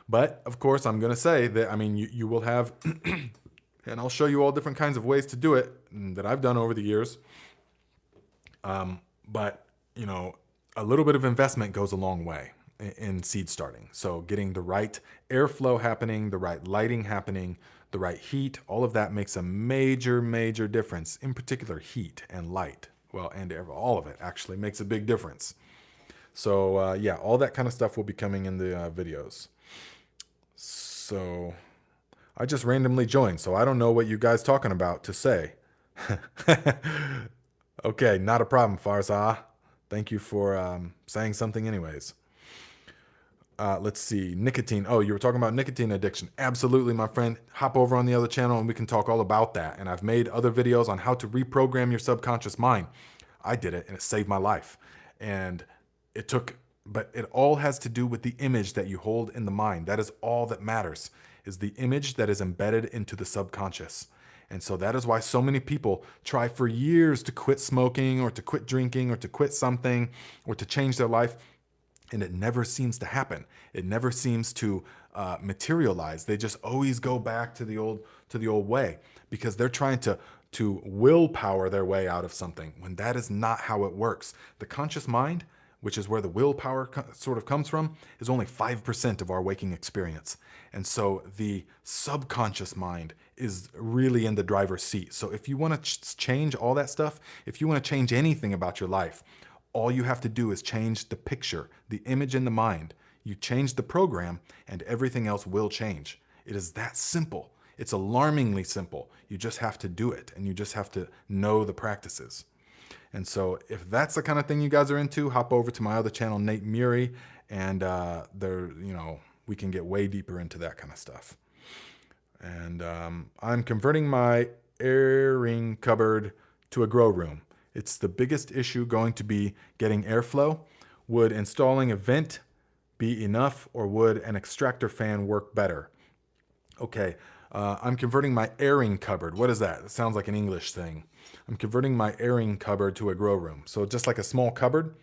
but of course I'm going to say that, I mean, you will have, and I'll show you all different kinds of ways to do it that I've done over the years. But a little bit of investment goes a long way in seed starting. So getting the right airflow happening, the right lighting happening, the right heat, all of that makes a major, major difference. In particular, heat and light. Well, and all of it actually makes a big difference. So yeah, all that kind of stuff will be coming in the videos. So I just randomly joined, so I don't know what you guys talking about to say. Okay, not a problem, Farzah. Thank you for saying something anyways. Let's see, nicotine. Oh, you were talking about nicotine addiction. Absolutely, my friend. Hop over on the other channel and we can talk all about that. And I've made other videos on how to reprogram your subconscious mind. I did it and it saved my life. And but it all has to do with the image that you hold in the mind. That is all that matters, is the image that is embedded into the subconscious. And so that is why so many people try for years to quit smoking or to quit drinking or to quit something or to change their life. And it never seems to happen. It never seems to materialize. They just always go back to the old way because they're trying to willpower their way out of something when that is not how it works. The conscious mind, which is where the willpower sort of comes from, is only 5% of our waking experience. And so the subconscious mind is really in the driver's seat. So if you want to change all that stuff, if you want to change anything about your life, all you have to do is change the picture, the image in the mind. You change the program and everything else will change. It is that simple. It's alarmingly simple. You just have to do it, and you just have to know the practices. And so if that's the kind of thing you guys are into, hop over to my other channel, Nate Muri, and we can get way deeper into that kind of stuff. And I'm converting my airing cupboard to a grow room. It's the biggest issue going to be getting airflow. Would installing a vent be enough, or would an extractor fan work better? Okay, I'm converting my airing cupboard. What is that? It sounds like an English thing. I'm converting my airing cupboard to a grow room. So just like a small cupboard.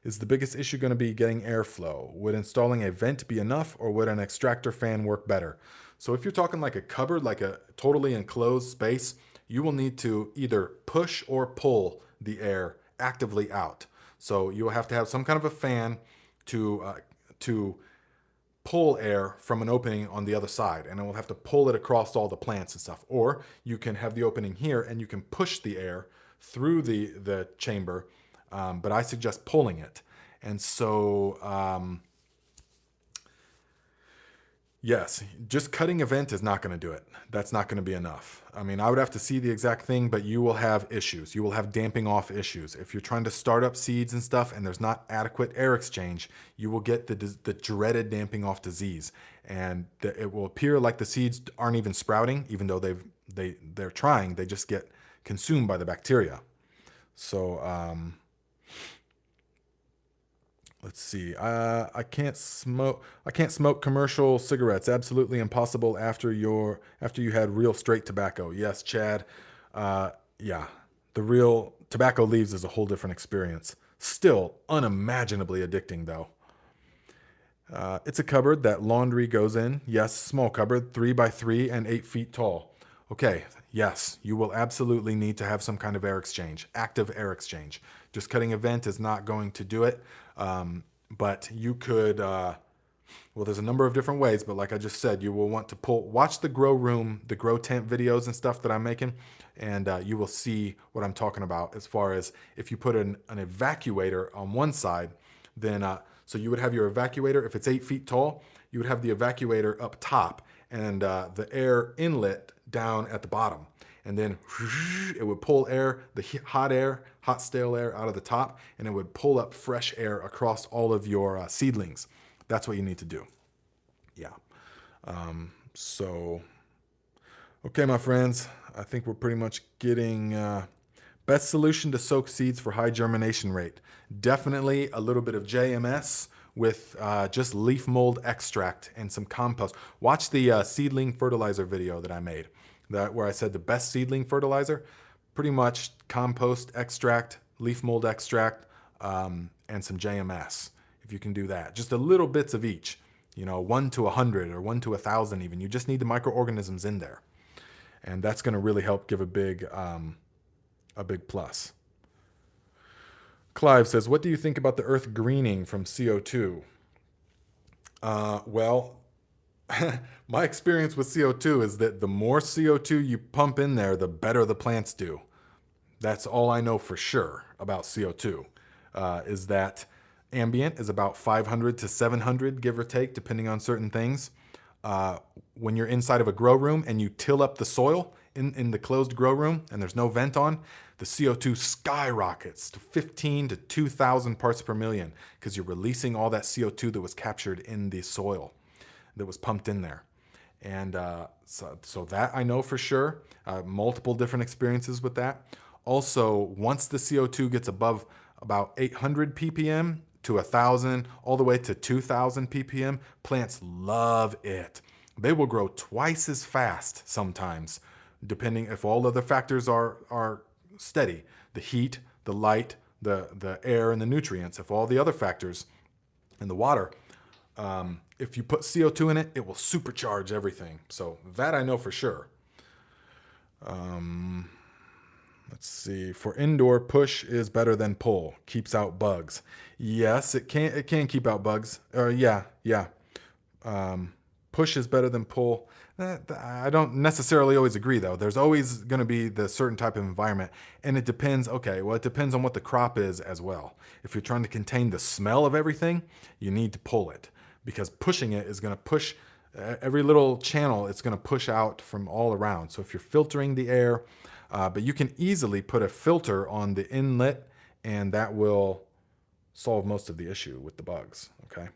Is the biggest issue going to be getting airflow? Would installing a vent be enough, or would an extractor fan work better? So if you're talking like a cupboard, like a totally enclosed space, you will need to either push or pull the air actively out. So you'll have to have some kind of a fan to pull air from an opening on the other side, and it will have to pull it across all the plants and stuff. Or you can have the opening here and you can push the air through the chamber, but I suggest pulling it. And so yes, just cutting a vent is not going to do it. That's not going to be enough. I mean, I would have to see the exact thing, but you will have issues. You will have damping off issues. If you're trying to start up seeds and stuff and there's not adequate air exchange, you will get the dreaded damping off disease. And it will appear like the seeds aren't even sprouting, even though they're trying. They just get consumed by the bacteria. So let's see. I can't smoke commercial cigarettes. Absolutely impossible after you had real straight tobacco. Yes, Chad. Yeah, the real tobacco leaves is a whole different experience. Still unimaginably addicting though. It's a cupboard that laundry goes in. Yes, small cupboard, 3 by 3 and 8 feet tall. Okay, yes, you will absolutely need to have some kind of air exchange, active air exchange. Just cutting a vent is not going to do it. But you could, well, there's a number of different ways, but like I just said, you will want to watch the grow room, the grow tent videos and stuff that I'm making, and you will see what I'm talking about as far as if you put an evacuator on one side, then, so you would have your evacuator, if it's 8 feet tall, you would have the evacuator up top and the air inlet down at the bottom. And then it would pull air, the hot stale air out of the top, and it would pull up fresh air across all of your seedlings. That's what you need to do. Yeah. Okay, my friends, I think we're pretty much getting best solution to soak seeds for high germination rate. Definitely a little bit of JMS with just leaf mold extract and some compost. Watch the seedling fertilizer video that I made. Where I said the best seedling fertilizer, pretty much compost extract, leaf mold extract, and some JMS. If you can do that, just a little bits of each, 1 to 100 or 1 to 1,000 even. You just need the microorganisms in there, and that's going to really help give a big plus. Clive says, "What do you think about the earth greening from CO2?" Well. My experience with CO2 is that the more CO2 you pump in there, the better the plants do. That's all I know for sure about CO2, is that ambient is about 500 to 700, give or take, depending on certain things. When you're inside of a grow room and you till up the soil in the closed grow room and there's no vent on, the CO2 skyrockets to 15 to 2,000 parts per million because you're releasing all that CO2 that was captured in the soil, that was pumped in there. And so that I know for sure. Multiple different experiences with that. Also, once the CO2 gets above about 800 ppm to 1,000, all the way to 2,000 ppm, plants love it. They will grow twice as fast sometimes, depending if all other factors are steady. The heat, the light, the air, and the nutrients. If all the other factors and the water, if you put CO2 in it, it will supercharge everything. So that I know for sure. Let's see. For indoor, push is better than pull. Keeps out bugs. Yes, it can keep out bugs. Yeah. Push is better than pull. I don't necessarily always agree, though. There's always going to be the certain type of environment, and it depends. Okay, well, it depends on what the crop is as well. If you're trying to contain the smell of everything, you need to pull it, because pushing it is going to push every little channel, it's going to push out from all around. So if you're filtering the air, but you can easily put a filter on the inlet, and that will solve most of the issue with the bugs. Okay.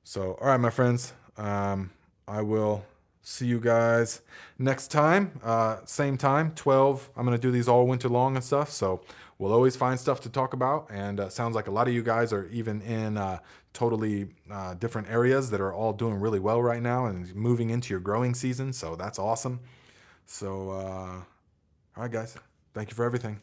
So, all right, my friends, I will see you guys next time. Same time, 12. I'm going to do these all winter long and stuff. So we'll always find stuff to talk about. And sounds like a lot of you guys are even in totally different areas that are all doing really well right now and moving into your growing season. So that's awesome. So, all right, guys, thank you for everything.